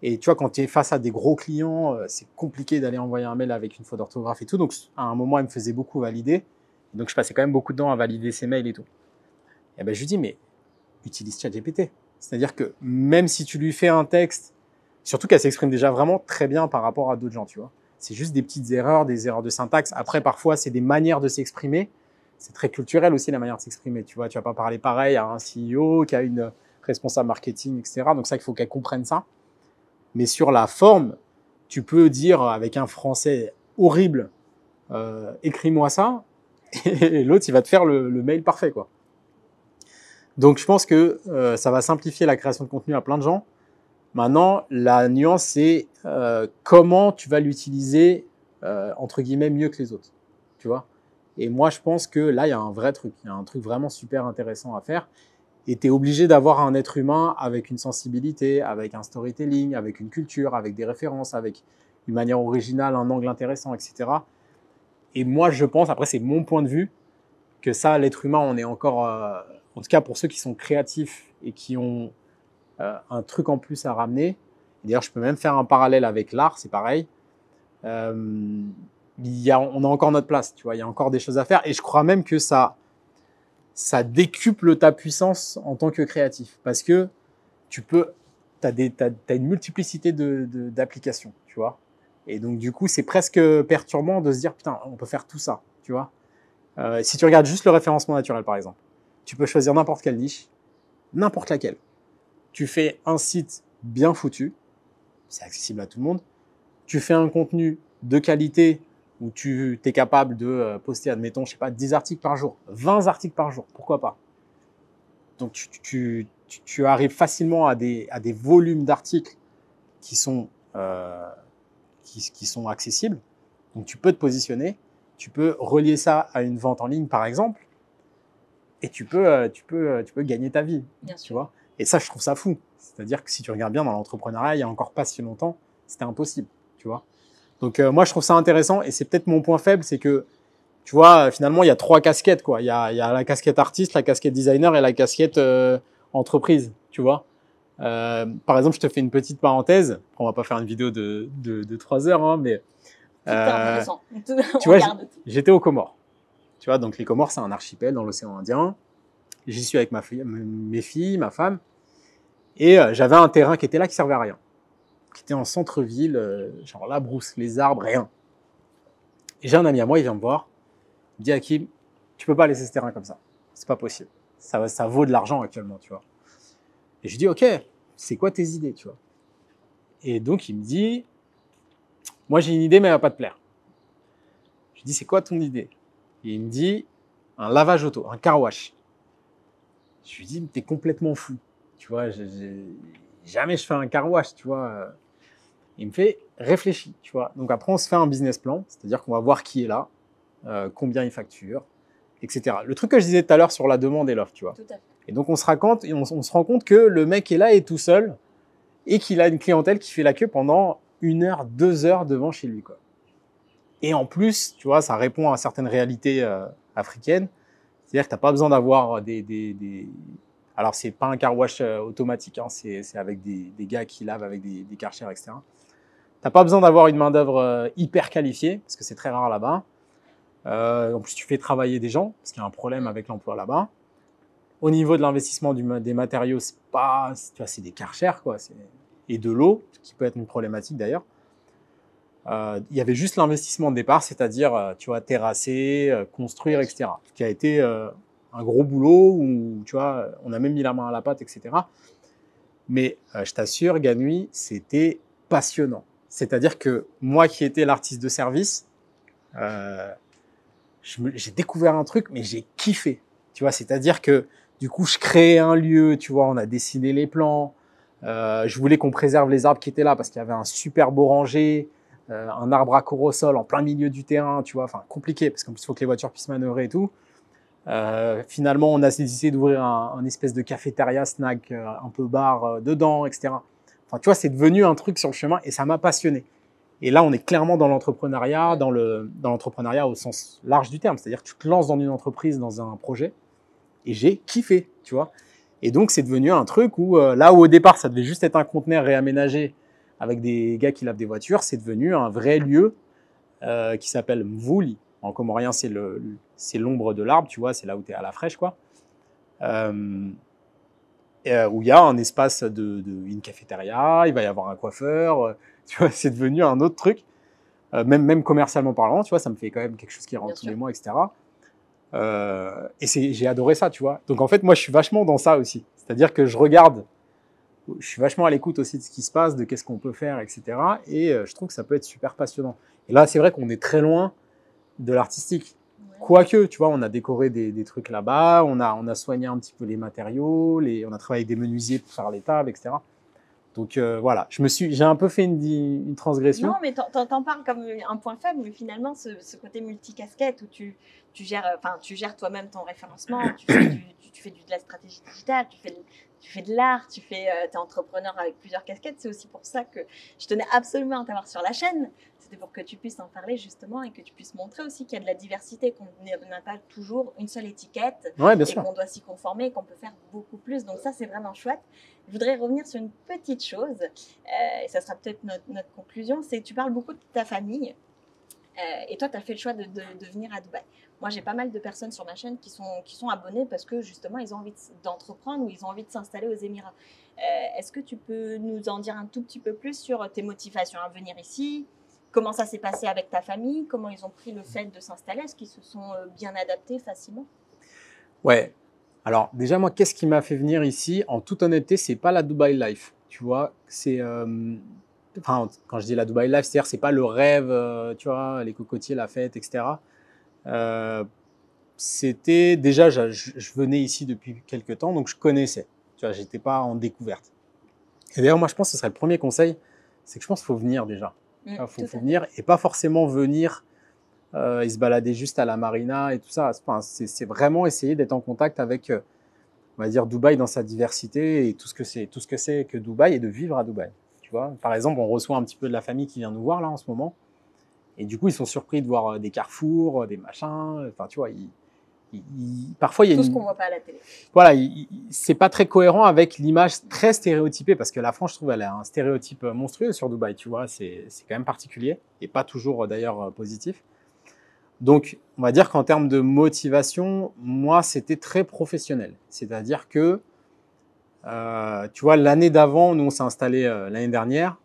Et tu vois, quand tu es face à des gros clients, c'est compliqué d'aller envoyer un mail avec une faute d'orthographe et tout. Donc, à un moment, elle me faisait beaucoup valider. Donc, je passais quand même beaucoup de temps à valider ses mails et tout. Et ben, je lui dis, mais utilise ChatGPT. C'est-à-dire que même si tu lui fais un texte, surtout qu'elle s'exprime déjà vraiment très bien par rapport à d'autres gens, tu vois. C'est juste des petites erreurs, des erreurs de syntaxe. Après, parfois, c'est des manières de s'exprimer. C'est très culturel aussi, la manière de s'exprimer. Tu vois, tu vas pas parler pareil à un CEO, qu'à une responsable marketing, etc. Donc, ça, il faut qu'elle comprenne ça. Mais sur la forme, tu peux dire avec un français horrible, écris-moi ça, et l'autre, il va te faire le mail parfait, quoi. Donc, je pense que ça va simplifier la création de contenu à plein de gens. Maintenant, la nuance, c'est comment tu vas l'utiliser, entre guillemets, mieux que les autres. Tu vois. Et moi, je pense que là, il y a un vrai truc. Il y a un truc vraiment super intéressant à faire. Et tu es obligé d'avoir un être humain avec une sensibilité, avec un storytelling, avec une culture, avec des références, avec une manière originale, un angle intéressant, etc. Et moi, je pense, après, c'est mon point de vue, que ça, l'être humain, on est encore, en tout cas pour ceux qui sont créatifs et qui ont un truc en plus à ramener. D'ailleurs, je peux même faire un parallèle avec l'art, c'est pareil. On a encore notre place, tu vois, il y a encore des choses à faire. Et je crois même que ça décuple ta puissance en tant que créatif. Parce que tu as une multiplicité d'applications, tu vois. Et donc, du coup, c'est presque perturbant de se dire, putain, on peut faire tout ça, tu vois. Si tu regardes juste le référencement naturel, par exemple, tu peux choisir n'importe quelle niche, n'importe laquelle. Tu fais un site bien foutu, c'est accessible à tout le monde. Tu fais un contenu de qualité où tu es capable de poster, admettons, je sais pas, 10 articles par jour, 20 articles par jour, pourquoi pas. Donc, tu arrives facilement à des volumes d'articles qui sont accessibles. Donc, tu peux te positionner. Tu peux relier ça à une vente en ligne, par exemple, et tu peux gagner ta vie, tu vois. Et ça, je trouve ça fou. C'est-à-dire que si tu regardes bien dans l'entrepreneuriat, il y a encore pas si longtemps, c'était impossible, tu vois. Donc, moi, je trouve ça intéressant et c'est peut-être mon point faible, c'est que, tu vois, finalement, il y a 3 casquettes, quoi. Il y a la casquette artiste, la casquette designer et la casquette entreprise, tu vois. Par exemple, je te fais une petite parenthèse. On va pas faire une vidéo de 3 heures, hein, mais Tout est intéressant. tu vois, j'étais aux Comores. Tu vois, donc les Comores, c'est un archipel dans l'océan Indien. J'y suis avec mes filles, ma femme. Et j'avais un terrain qui était là, qui servait à rien. Qui était en centre-ville, genre la brousse, les arbres, rien. Et j'ai un ami à moi, il vient me voir. Il me dit, Hakim, tu peux pas laisser ce terrain comme ça. C'est pas possible. Ça vaut de l'argent actuellement, tu vois. Et je dis, ok, c'est quoi tes idées, tu vois. Et donc, il me dit, moi j'ai une idée, mais elle va pas te plaire. Je lui dis, c'est quoi ton idée? Et il me dit, un lavage auto, un car wash. Je lui dis, mais t'es complètement fou. Tu vois, jamais je fais un car wash, tu vois. Il me fait, réfléchis, tu vois. Donc après, on se fait un business plan, c'est-à-dire qu'on va voir qui est là, combien il facture, etc. Le truc que je disais tout à l'heure sur la demande et l'offre, tu vois. Tout à fait. Et donc, on se rend compte que le mec est là et tout seul et qu'il a une clientèle qui fait la queue pendant 1 heure, 2 heures devant chez lui, quoi. Et en plus, tu vois, ça répond à certaines réalités africaines. C'est-à-dire que tu n'as pas besoin d'avoir Alors, c'est pas un car wash automatique, hein, c'est avec des gars qui lavent avec des Karcher, etc. Tu n'as pas besoin d'avoir une main-d'œuvre hyper qualifiée, parce que c'est très rare là-bas. En plus, tu fais travailler des gens, parce qu'il y a un problème avec l'emploi là-bas. Au niveau de l'investissement des matériaux, c'est pas, tu vois, c'est des Karcher, quoi. Et de l'eau, ce qui peut être une problématique d'ailleurs. Il y avait juste l'investissement de départ, c'est-à-dire, tu vois, terrasser, construire, etc. Ce qui a été un gros boulot où, tu vois, on a même mis la main à la pâte, etc. Mais je t'assure, Ganui, c'était passionnant. C'est-à-dire que moi qui étais l'artiste de service, j'ai découvert un truc, mais j'ai kiffé. Tu vois, c'est-à-dire que du coup, je créais un lieu, tu vois, on a dessiné les plans. Je voulais qu'on préserve les arbres qui étaient là parce qu'il y avait un super beau rangé, un arbre à corps-au-sol en plein milieu du terrain, tu vois, enfin compliqué parce qu'en plus il faut que les voitures puissent manœuvrer et tout. Finalement, on a décidé d'ouvrir un espèce de cafétéria, snack, un peu bar dedans, etc. Enfin, tu vois, c'est devenu un truc sur le chemin et ça m'a passionné. Et là, on est clairement dans l'entrepreneuriat, dans l'entrepreneuriat au sens large du terme. C'est-à-dire que tu te lances dans une entreprise, dans un projet, et j'ai kiffé, tu vois. Et donc, c'est devenu un truc où, là où au départ, ça devait juste être un conteneur réaménagé avec des gars qui lavent des voitures, c'est devenu un vrai lieu qui s'appelle Mvuli. En comorien, c'est l'ombre de l'arbre, tu vois, c'est là où tu es à la fraîche, quoi. Où il y a un espace une cafétéria, il va y avoir un coiffeur, tu vois, c'est devenu un autre truc. Même commercialement parlant, tu vois, ça me fait quand même quelque chose qui rentre tous les mois, etc. Et j'ai adoré ça, tu vois. Donc en fait, moi, je suis vachement dans ça aussi. C'est-à-dire que je suis vachement à l'écoute aussi de ce qui se passe, de qu'est-ce qu'on peut faire, etc. Et je trouve que ça peut être super passionnant. Et là, c'est vrai qu'on est très loin de l'artistique. Ouais. Quoique, tu vois, on a décoré des trucs là-bas, on a soigné un petit peu les matériaux, on a travaillé avec des menuisiers pour faire les tables, etc. Donc voilà, j'ai un peu fait une transgression. Non, mais t'en parles comme un point faible, mais finalement, ce côté multicasquette où tu gères toi-même ton référencement, tu fais de la stratégie digitale, tu fais de l'art, t'es entrepreneur avec plusieurs casquettes. C'est aussi pour ça que je tenais absolument à t'avoir sur la chaîne. C'était pour que tu puisses en parler justement et que tu puisses montrer aussi qu'il y a de la diversité, qu'on n'a pas toujours une seule étiquette, ouais, bien et sûr, qu'on doit s'y conformer et qu'on peut faire beaucoup plus. Donc ça, c'est vraiment chouette. Je voudrais revenir sur une petite chose, et ça sera peut-être notre conclusion, c'est que tu parles beaucoup de ta famille, et toi, tu as fait le choix de venir à Dubaï. Moi, j'ai pas mal de personnes sur ma chaîne qui sont abonnées parce que justement, ils ont envie d'entreprendre ou ils ont envie de s'installer aux Émirats. Est-ce que tu peux nous en dire un tout petit peu plus sur tes motivations à venir ici? Comment ça s'est passé avec ta famille? Comment ils ont pris le fait de s'installer? Est-ce qu'ils se sont bien adaptés facilement? Ouais. Alors déjà, moi, qu'est-ce qui m'a fait venir ici? En toute honnêteté, c'est pas la Dubai Life. Tu vois, enfin, quand je dis la Dubai Life, c'est-à-dire c'est pas le rêve, tu vois, les cocotiers, la fête, etc. C'était déjà, je venais ici depuis quelques temps, donc je connaissais. Tu vois, j'étais pas en découverte. Et d'ailleurs, moi, je pense que ce serait le premier conseil, c'est que je pense qu'il faut venir déjà. Il faut venir et pas forcément venir et se balader juste à la marina et tout ça. Enfin, c'est vraiment essayer d'être en contact avec, on va dire, Dubaï dans sa diversité et tout ce que c'est que Dubaï et de vivre à Dubaï. Tu vois, par exemple, on reçoit un petit peu de la famille qui vient nous voir là en ce moment. Et du coup, ils sont surpris de voir des carrefours, des machins. Enfin, tu vois, parfois, il y a tout ce qu'on voit pas à la télé. Voilà, c'est pas très cohérent avec l'image très stéréotypée, parce que la France, je trouve, elle a un stéréotype monstrueux sur Dubaï, tu vois, c'est quand même particulier, et pas toujours d'ailleurs positif. Donc, on va dire qu'en termes de motivation, moi, c'était très professionnel. C'est-à-dire que, tu vois, l'année d'avant, nous, on s'est installé l'année dernière.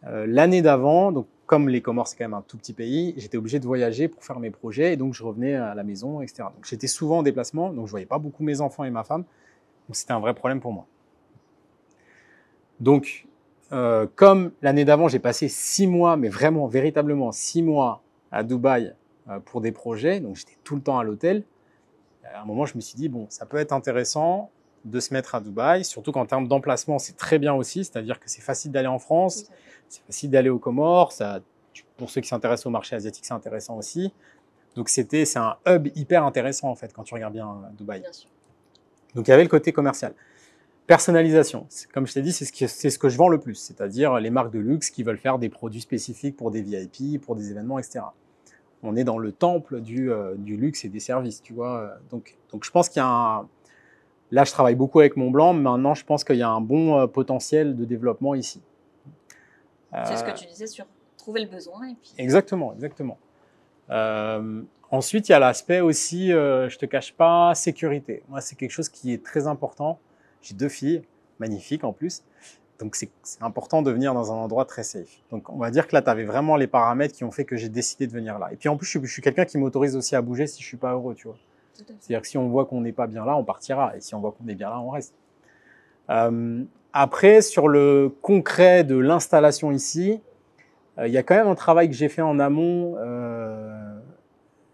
L'année d'avant, donc comme les Comores, c'est quand même un tout petit pays, j'étais obligé de voyager pour faire mes projets et donc je revenais à la maison, etc. Donc j'étais souvent en déplacement, donc je voyais pas beaucoup mes enfants et ma femme, donc c'était un vrai problème pour moi. Donc, comme l'année d'avant, j'ai passé 6 mois, mais vraiment, véritablement 6 mois à Dubaï pour des projets, donc j'étais tout le temps à l'hôtel. À un moment, je me suis dit, bon, ça peut être intéressant de se mettre à Dubaï, surtout qu'en termes d'emplacement, c'est très bien aussi, c'est-à-dire que c'est facile d'aller en France, c'est facile d'aller aux Comores, pour ceux qui s'intéressent au marché asiatique, c'est intéressant aussi. Donc c'est un hub hyper intéressant en fait quand tu regardes bien Dubaï. Bien sûr. Donc, il y avait le côté commercial. Personnalisation, comme je t'ai dit, c'est ce que je vends le plus, c'est-à-dire les marques de luxe qui veulent faire des produits spécifiques pour des VIP, pour des événements, etc. On est dans le temple du luxe et des services, tu vois. Donc je pense qu'il y a un... Là, je travaille beaucoup avec Montblanc. Maintenant, je pense qu'il y a un bon potentiel de développement ici. C'est ce que tu disais sur trouver le besoin. Et puis... Exactement. Ensuite, il y a l'aspect aussi, je te cache pas, sécurité. Moi, c'est quelque chose qui est très important. J'ai 2 filles, magnifiques en plus. Donc, c'est important de venir dans un endroit très safe. Donc, on va dire que là, tu avais vraiment les paramètres qui ont fait que j'ai décidé de venir là. Et puis, en plus, je suis quelqu'un qui m'autorise aussi à bouger si je suis pas heureux, tu vois. C'est-à-dire que si on voit qu'on n'est pas bien là, on partira. Et si on voit qu'on est bien là, on reste. Après, sur le concret de l'installation ici, il y a quand même un travail que j'ai fait en amont.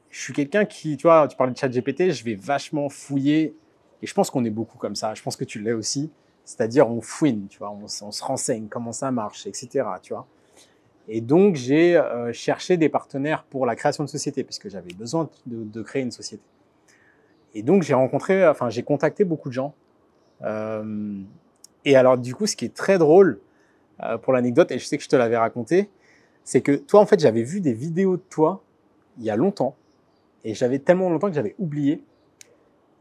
Je suis quelqu'un qui, tu vois, tu parlais de ChatGPT, je vais vachement fouiller. Et je pense qu'on est beaucoup comme ça. Je pense que tu l'es aussi. C'est-à-dire, on fouine, tu vois, on se renseigne comment ça marche, etc. Tu vois. Et donc, j'ai cherché des partenaires pour la création de société, puisque j'avais besoin de créer une société. Et donc, j'ai contacté beaucoup de gens. Et alors, du coup, ce qui est très drôle, pour l'anecdote, et je sais que je te l'avais raconté, c'est que toi, en fait, j'avais vu des vidéos de toi il y a longtemps. Et j'avais tellement longtemps que j'avais oublié.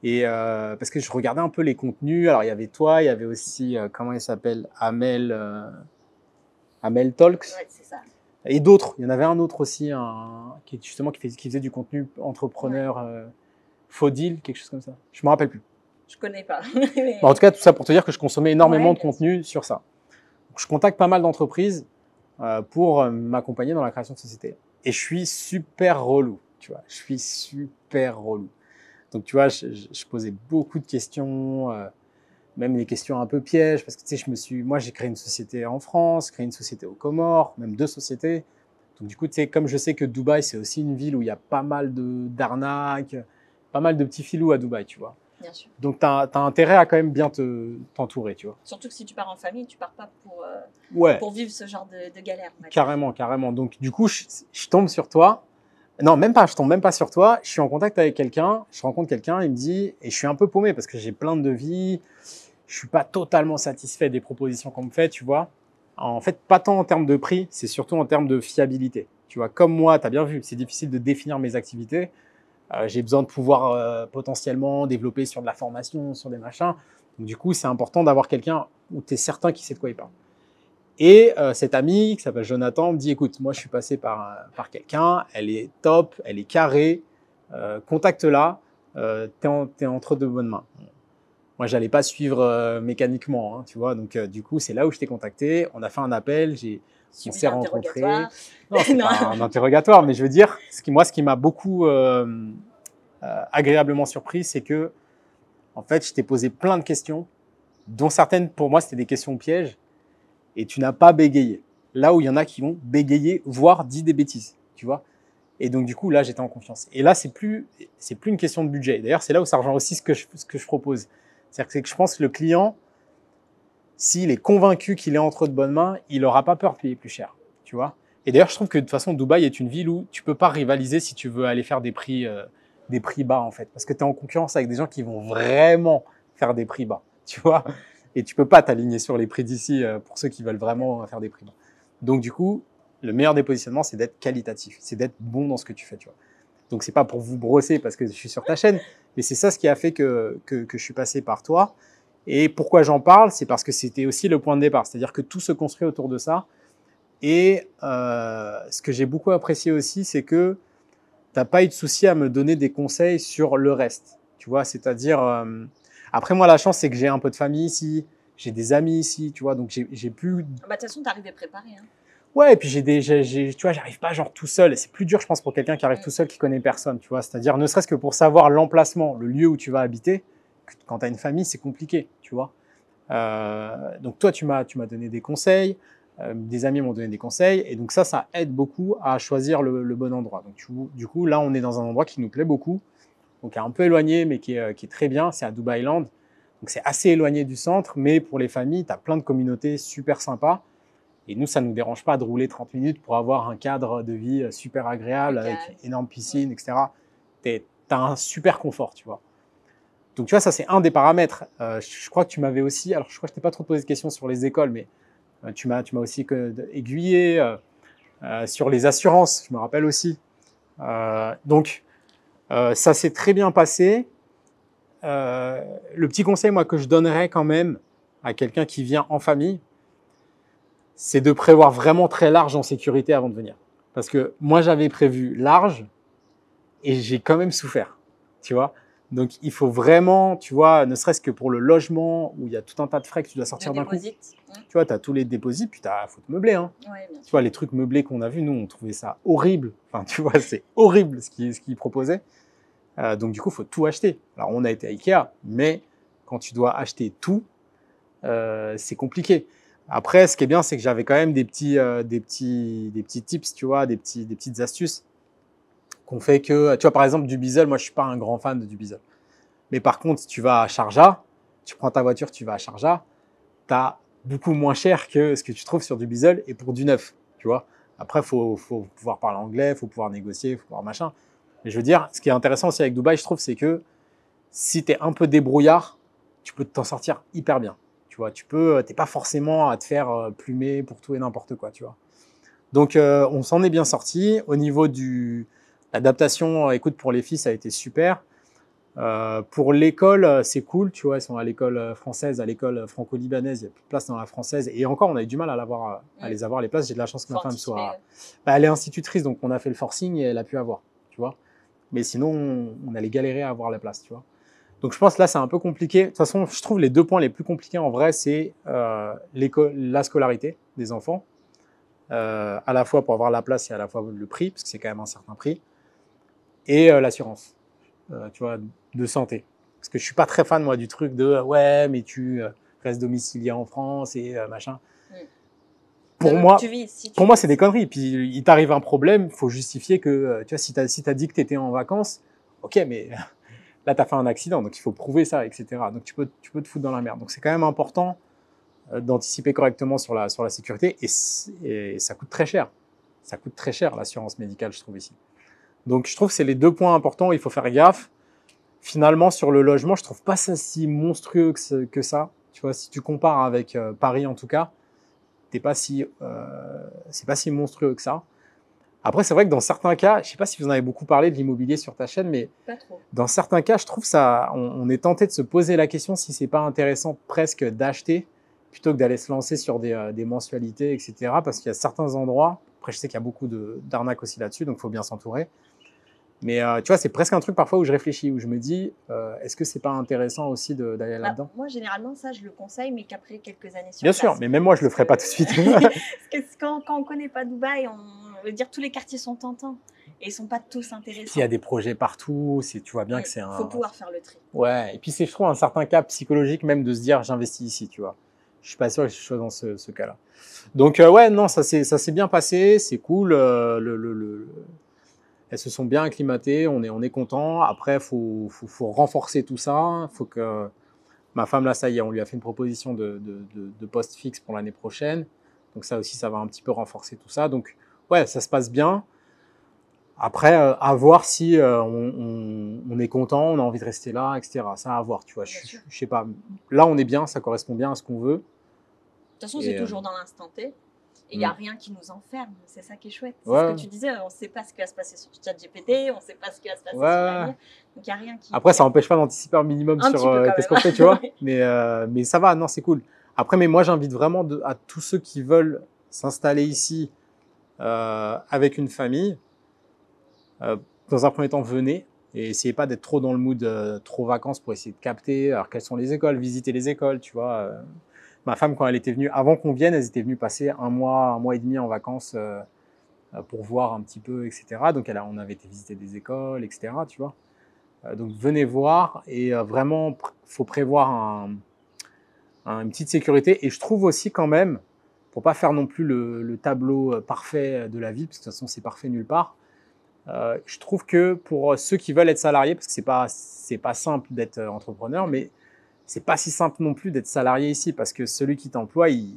Et parce que je regardais un peu les contenus. Alors, il y avait toi, il y avait aussi, comment il s'appelle, Amel Talks. Ouais, c'est ça. Et d'autres. Il y en avait un autre aussi, qui faisait du contenu entrepreneur, Faudil, quelque chose comme ça. Je me rappelle plus. Je connais pas. En tout cas, tout ça pour te dire que je consommais énormément de contenu sur ça. Donc, je contacte pas mal d'entreprises pour m'accompagner dans la création de société. Et je suis super relou, tu vois. Je suis super relou. Donc, tu vois, je posais beaucoup de questions, même des questions un peu pièges, parce que, tu sais, moi, j'ai créé une société en France, créé une société aux Comores, même 2 sociétés. Donc, du coup, tu sais, comme je sais que Dubaï, c'est aussi une ville où il y a pas mal d'arnaques, pas mal de petits filous à Dubaï, tu vois. Bien sûr. Donc, tu as intérêt à quand même bien t'entourer, tu vois. Surtout que si tu pars en famille, tu pars pas Ouais. pour vivre ce genre de galère. Carrément. Donc, du coup, je tombe sur toi. Non, même pas, je tombe même pas sur toi. Je suis en contact avec quelqu'un, je rencontre quelqu'un, il me dit, et je suis un peu paumé parce que j'ai plein de devis, je suis pas totalement satisfait des propositions qu'on me fait, tu vois. En fait, pas tant en termes de prix, c'est surtout en termes de fiabilité. Tu vois, comme moi, tu as bien vu, c'est difficile de définir mes activités. J'ai besoin de pouvoir potentiellement développer sur de la formation, sur des machins. Donc, du coup, c'est important d'avoir quelqu'un où tu es certain qu'il sait de quoi il parle. Et cet ami qui s'appelle Jonathan me dit, écoute, moi je suis passé par quelqu'un, elle est top, elle est carrée, contacte-la, t'es entre de bonnes mains. Moi, j'allais pas suivre mécaniquement, hein, tu vois. Donc, du coup, c'est là où je t'ai contacté. On a fait un appel, on s'est rencontrés. Non, c'est pas un interrogatoire, mais je veux dire, ce qui m'a beaucoup agréablement surpris, c'est que, en fait, je t'ai posé plein de questions, dont certaines, pour moi, c'était des questions pièges. Et tu n'as pas bégayé. Là où il y en a qui vont bégayer, voire dire des bêtises, tu vois. Et donc, du coup, là, j'étais en confiance. Et là, c'est plus une question de budget. D'ailleurs, c'est là où ça rejoint aussi ce que je propose. C'est-à-dire que je pense que le client, s'il est convaincu qu'il est entre de bonnes mains, il n'aura pas peur de payer plus cher, tu vois. Et d'ailleurs, je trouve que de toute façon, Dubaï est une ville où tu peux pas rivaliser si tu veux aller faire des prix bas, en fait. Parce que tu es en concurrence avec des gens qui vont vraiment faire des prix bas, tu vois. Et tu peux pas t'aligner sur les prix d'ici pour ceux qui veulent vraiment faire des prix bas. Donc, du coup, le meilleur des positionnements, c'est d'être qualitatif, c'est d'être bon dans ce que tu fais, tu vois. Donc, c'est pas pour vous brosser parce que je suis sur ta chaîne, mais c'est ça ce qui a fait que je suis passé par toi. Et pourquoi j'en parle, c'est parce que c'était aussi le point de départ, c'est-à-dire que tout se construit autour de ça. Et ce que j'ai beaucoup apprécié aussi, c'est que tu n'as pas eu de souci à me donner des conseils sur le reste, tu vois, c'est-à-dire... après, moi, la chance, c'est que j'ai un peu de famille ici, j'ai des amis ici, tu vois, donc j'ai pu... Bah, de toute façon, tu arrives préparé. Hein. Ouais, et puis tu vois, j'arrive pas genre tout seul. C'est plus dur, je pense, pour quelqu'un qui arrive tout seul, qui connaît personne, tu vois. C'est-à-dire, ne serait-ce que pour savoir l'emplacement, le lieu où tu vas habiter, quand tu as une famille, c'est compliqué, tu vois. Donc, toi, tu m'as donné des conseils, des amis m'ont donné des conseils, et donc ça aide beaucoup à choisir le bon endroit. Donc, du coup, là, on est dans un endroit qui nous plaît beaucoup, donc un peu éloigné, mais qui est très bien. C'est à Dubai Land. Donc, c'est assez éloigné du centre, mais pour les familles, tu as plein de communautés super sympas. Et nous, ça ne nous dérange pas de rouler 30 minutes pour avoir un cadre de vie super agréable, avec une énorme piscine, etc. Tu as un super confort, tu vois. Donc, tu vois, ça, c'est un des paramètres. Je crois que tu m'avais aussi, alors je crois que je t'ai pas trop posé de questions sur les écoles, mais tu m'as aussi aiguillé sur les assurances, je me rappelle aussi. Donc, ça s'est très bien passé. Le petit conseil, moi, que je donnerais quand même à quelqu'un qui vient en famille, c'est de prévoir vraiment très large en sécurité avant de venir. Parce que moi, j'avais prévu large et j'ai quand même souffert, tu vois. Donc, il faut vraiment, tu vois, ne serait-ce que pour le logement, où il y a tout un tas de frais que tu dois sortir d'un coup. Tu vois, tu as tous les dépôts, puis il faut te meubler. Hein. Ouais, tu vois, les trucs meublés qu'on a vus, nous, on trouvait ça horrible. Enfin, tu vois, c'est horrible ce qu'ils proposaient. Donc, du coup, il faut tout acheter. Alors, on a été à Ikea, mais quand tu dois acheter tout, c'est compliqué. Après, ce qui est bien, c'est que j'avais quand même des petits tips, tu vois, des petites astuces qu'on fait que, tu vois, par exemple, du Bizel, moi, je suis pas un grand fan de du Bizel. Mais par contre, si tu vas à Sharjah, tu prends ta voiture, tu vas à Sharjah, tu as beaucoup moins cher que ce que tu trouves sur du Bizel et pour du neuf, tu vois. Après, faut pouvoir parler anglais, faut pouvoir négocier, faut pouvoir machin. Mais je veux dire, ce qui est intéressant aussi avec Dubaï, je trouve, c'est que si tu es un peu débrouillard, tu peux t'en sortir hyper bien. Tu vois, t'es pas forcément à te faire plumer pour tout et n'importe quoi, tu vois. Donc, on s'en est bien sorti. Au niveau de l'adaptation, écoute, pour les filles, ça a été super. Pour l'école, c'est cool, tu vois, ils sont à l'école française, à l'école franco-libanaise, il y a plus de place dans la française. Et encore, on a eu du mal à les avoir les places. J'ai de la chance que ma femme soit... elle est institutrice, donc on a fait le forcing et elle a pu avoir, tu vois. Mais sinon, on allait galérer à avoir la place, tu vois. Donc je pense que là, c'est un peu compliqué. De toute façon, je trouve les 2 points les plus compliqués en vrai, c'est la scolarité des enfants, à la fois pour avoir la place et à la fois le prix, parce que c'est quand même un certain prix, et l'assurance, tu vois, de santé. Parce que je suis pas très fan, moi, du truc de ouais, mais tu restes domicilié en France et machin. Pour moi, c'est des conneries. Puis il t'arrive un problème, il faut justifier que, tu vois, si tu as dit que tu étais en vacances, ok, mais là, tu as fait un accident, donc il faut prouver ça, etc. Donc tu peux te foutre dans la merde. Donc c'est quand même important d'anticiper correctement sur la sécurité et ça coûte très cher. Ça coûte très cher l'assurance médicale, je trouve ici. Donc je trouve que c'est les 2 points importants où il faut faire gaffe. Finalement, sur le logement, je trouve pas ça si monstrueux que ça. Tu vois, si tu compares avec Paris en tout cas, c'est pas si monstrueux que ça. Après, c'est vrai que dans certains cas, je sais pas si vous en avez beaucoup parlé de l'immobilier sur ta chaîne, mais pas trop. Dans certains cas, je trouve ça, on est tenté de se poser la question si c'est pas intéressant presque d'acheter plutôt que d'aller se lancer sur des mensualités, etc. Parce qu'il y a certains endroits, après je sais qu'il y a beaucoup d'arnaques aussi là-dessus, donc il faut bien s'entourer. Mais tu vois, c'est presque un truc parfois où je réfléchis, où je me dis, est-ce que c'est pas intéressant aussi d'aller là-dedans? Moi, généralement, ça, je le conseille, mais qu'après quelques années sur Bien place. sûr, mais même moi, je le ferai pas tout de suite. Parce que quand on connaît pas Dubaï, on veut dire tous les quartiers sont tentants et ils sont pas tous intéressants. Il y a des projets partout, tu vois bien que c'est un... faut pouvoir faire le tri. Ouais, et puis c'est, je trouve, un certain cas psychologique même de se dire, j'investis ici, tu vois. Je suis pas sûr que je sois dans ce cas-là. Donc ouais, non, ça s'est bien passé, c'est cool. Elles se sont bien acclimatées, on est content. Après, faut renforcer tout ça. Faut que ma femme là, ça y est, on lui a fait une proposition de poste fixe pour l'année prochaine. Donc ça aussi, ça va un petit peu renforcer tout ça. Donc ouais, ça se passe bien. Après, à voir si on est content, on a envie de rester là, etc. Ça à voir, tu vois. Je sais pas. Là, on est bien, ça correspond bien à ce qu'on veut. De toute façon, c'est toujours dans l'instant T. Et il n'y a rien qui nous enferme. C'est ça qui est chouette. C'est ce que tu disais. On ne sait pas ce qui va se passer sur ChatGPT. On ne sait pas ce qui va se passer sur l'avenir. Donc, il n'y a rien qui... Après, ça n'empêche pas d'anticiper un minimum sur qu'est-ce qu'on fait, tu vois. Mais ça va, non, c'est cool. Après, mais moi, j'invite vraiment à tous ceux qui veulent s'installer ici avec une famille. Dans un premier temps, venez et essayez pas d'être trop dans le mood trop vacances pour essayer de capter. Alors, quelles sont les écoles? Visiter les écoles, tu vois. Ma femme, quand elle était venue, avant qu'on vienne, elles étaient venues passer un mois et demi en vacances pour voir un petit peu, etc. Donc, on avait été visiter des écoles, etc. Tu vois. Donc, venez voir et vraiment, faut prévoir une petite sécurité. Et je trouve aussi quand même, pour pas faire non plus le tableau parfait de la vie, parce que de toute façon, c'est parfait nulle part. Je trouve que pour ceux qui veulent être salariés, parce que c'est pas simple d'être entrepreneur, mais c'est pas si simple non plus d'être salarié ici, parce que celui qui t'emploie, il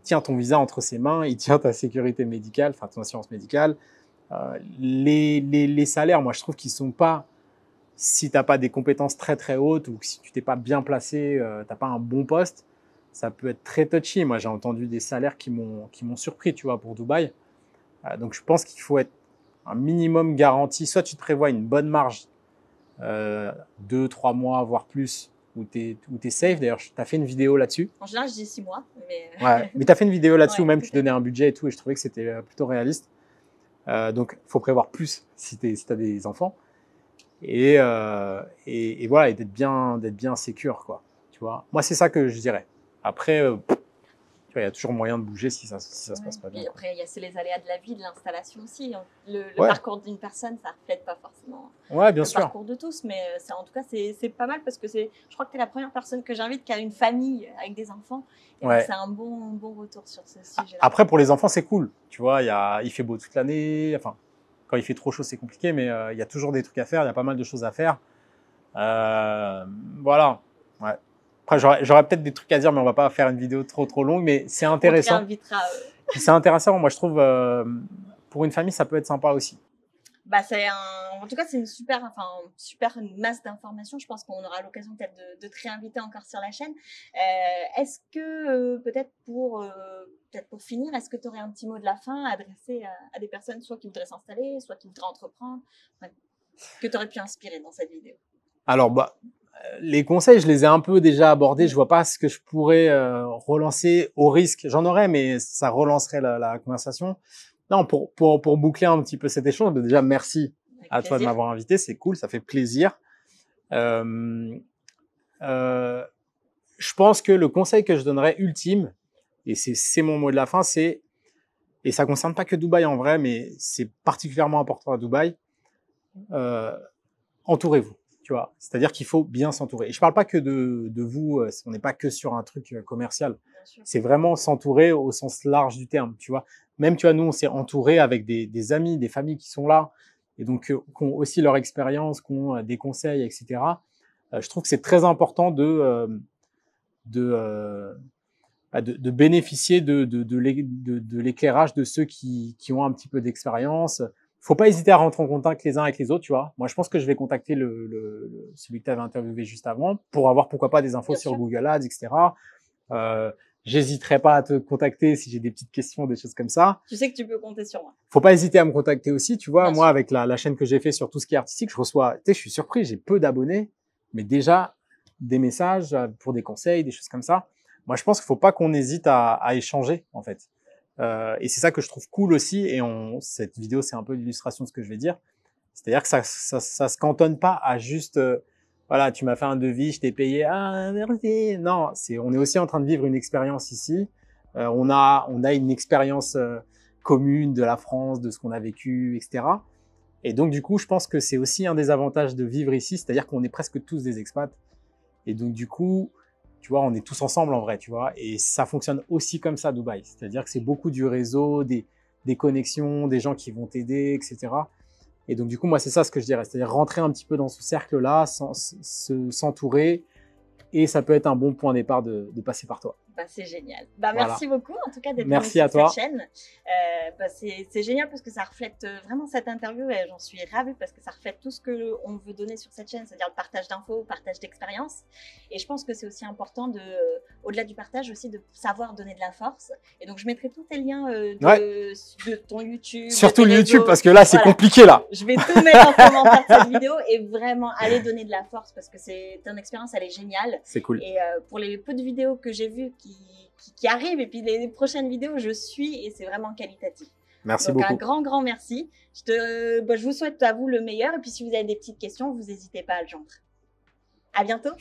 tient ton visa entre ses mains, il tient ta sécurité médicale, enfin ton assurance médicale. Les salaires, moi je trouve qu'ils sont pas si tu n'as pas des compétences très très hautes ou que si tu t'es pas bien placé, tu n'as pas un bon poste, ça peut être très touchy. Moi, j'ai entendu des salaires qui m'ont surpris, tu vois, pour Dubaï. Donc, je pense qu'il faut être un minimum garanti. Soit tu te prévois une bonne marge, 2-3 mois, voire plus, où tu es safe. D'ailleurs, tu as fait une vidéo là-dessus. En général, je dis 6 mois. Ouais, mais tu as fait une vidéo là-dessus Ouais, où même tu donnais un budget et tout, et je trouvais que c'était plutôt réaliste. Donc, il faut prévoir plus si tu as des enfants. Et voilà, et d'être bien sécure, quoi. Tu vois, moi, c'est ça que je dirais. Après, tu vois, il y a toujours moyen de bouger si ça se passe pas bien. Et après, c'est les aléas de la vie, de l'installation aussi. Le Ouais. parcours d'une personne, ça reflète pas forcément Ouais, bien le sûr. parcours de tous, mais en tout cas, c'est pas mal parce que je crois que tu es la première personne que j'invite qui a une famille avec des enfants. Et Ouais. c'est un bon retour sur ce sujet-là. Après, pour les enfants, c'est cool. Tu vois, il fait beau toute l'année. Enfin, quand il fait trop chaud, c'est compliqué, mais il y a toujours des trucs à faire. Il y a pas mal de choses à faire. Voilà. Ouais. Après, j'aurais peut-être des trucs à dire, mais on va pas faire une vidéo trop longue. Mais c'est intéressant. On t'invitera. C'est intéressant. Moi, je trouve, pour une famille, ça peut être sympa aussi. Bah, en tout cas, c'est une super masse d'informations. Je pense qu'on aura l'occasion peut-être de te réinviter encore sur la chaîne. Est-ce que peut-être pour finir, est-ce que tu aurais un petit mot de la fin à adresser à des personnes soit qui voudraient s'installer, soit qui voudraient entreprendre, que tu aurais pu inspirer dans cette vidéo? Alors, les conseils, je les ai un peu déjà abordés. Je vois pas ce que je pourrais relancer au risque. J'en aurais, mais ça relancerait la conversation. Non, pour boucler un petit peu cet échange, déjà merci à toi de m'avoir invité, c'est cool, ça fait plaisir. Je pense que le conseil que je donnerais ultime, et c'est mon mot de la fin, c'est, et ça concerne pas que Dubaï en vrai, mais c'est particulièrement important à Dubaï, entourez-vous. Tu vois, c'est-à-dire qu'il faut bien s'entourer. Et je parle pas que de vous, on n'est pas que sur un truc commercial. C'est vraiment s'entourer au sens large du terme, tu vois. Même, tu vois, nous, on s'est entouré avec des amis, des familles qui sont là, et donc qui ont aussi leur expérience, qui ont des conseils, etc. Je trouve que c'est très important de bénéficier de l'éclairage de ceux qui ont un petit peu d'expérience. Faut pas hésiter à rentrer en contact les uns avec les autres, tu vois. Moi, je pense que je vais contacter celui que tu avais interviewé juste avant pour avoir, pourquoi pas, des infos sur Google Ads, etc. J'hésiterai pas à te contacter si j'ai des petites questions, des choses comme ça. Tu sais que tu peux compter sur moi. Faut pas hésiter à me contacter aussi, tu vois. Moi, avec la chaîne que j'ai fait sur tout ce qui est artistique, je reçois, tu sais, je suis surpris, j'ai peu d'abonnés, mais déjà des messages pour des conseils, des choses comme ça. Moi, je pense qu'il faut pas qu'on hésite à échanger, en fait. Et c'est ça que je trouve cool aussi. Et cette vidéo, c'est un peu l'illustration de ce que je vais dire. C'est-à-dire que ça se cantonne pas à juste, voilà, tu m'as fait un devis, je t'ai payé, ah merci. Non, on est aussi en train de vivre une expérience ici. On a une expérience commune de la France, de ce qu'on a vécu, etc. Et donc du coup, je pense que c'est aussi un des avantages de vivre ici, c'est-à-dire qu'on est presque tous des expats. Et donc du coup, tu vois, on est tous ensemble en vrai, tu vois. Et ça fonctionne aussi comme ça, Dubaï. C'est-à-dire que c'est beaucoup du réseau, des connexions, des gens qui vont t'aider, etc. Et donc, du coup, moi, c'est ça ce que je dirais. C'est-à-dire rentrer un petit peu dans ce cercle-là, s'entourer. Et ça peut être un bon point de départ de passer par toi. Bah, c'est génial. Bah, merci beaucoup, en tout cas, d'être venu sur cette chaîne. C'est génial parce que ça reflète vraiment cette interview et j'en suis ravie parce que ça reflète tout ce qu'on veut donner sur cette chaîne, c'est-à-dire le partage d'infos, le partage d'expériences. Et je pense que c'est aussi important, au-delà du partage, aussi de savoir donner de la force. Et donc, je mettrai tous tes liens de ton YouTube. Surtout le YouTube, parce que là, c'est compliqué, là. Je vais tout mettre en commentaire de cette vidéo et vraiment aller donner de la force parce que ton expérience, elle est géniale. C'est cool. Et pour les peu de vidéos que j'ai vues qui arrivent et puis les prochaines vidéos, je suis et c'est vraiment qualitatif. Merci beaucoup. Donc un grand merci. Je vous souhaite à vous le meilleur et puis si vous avez des petites questions, vous n'hésitez pas à le joindre. À bientôt.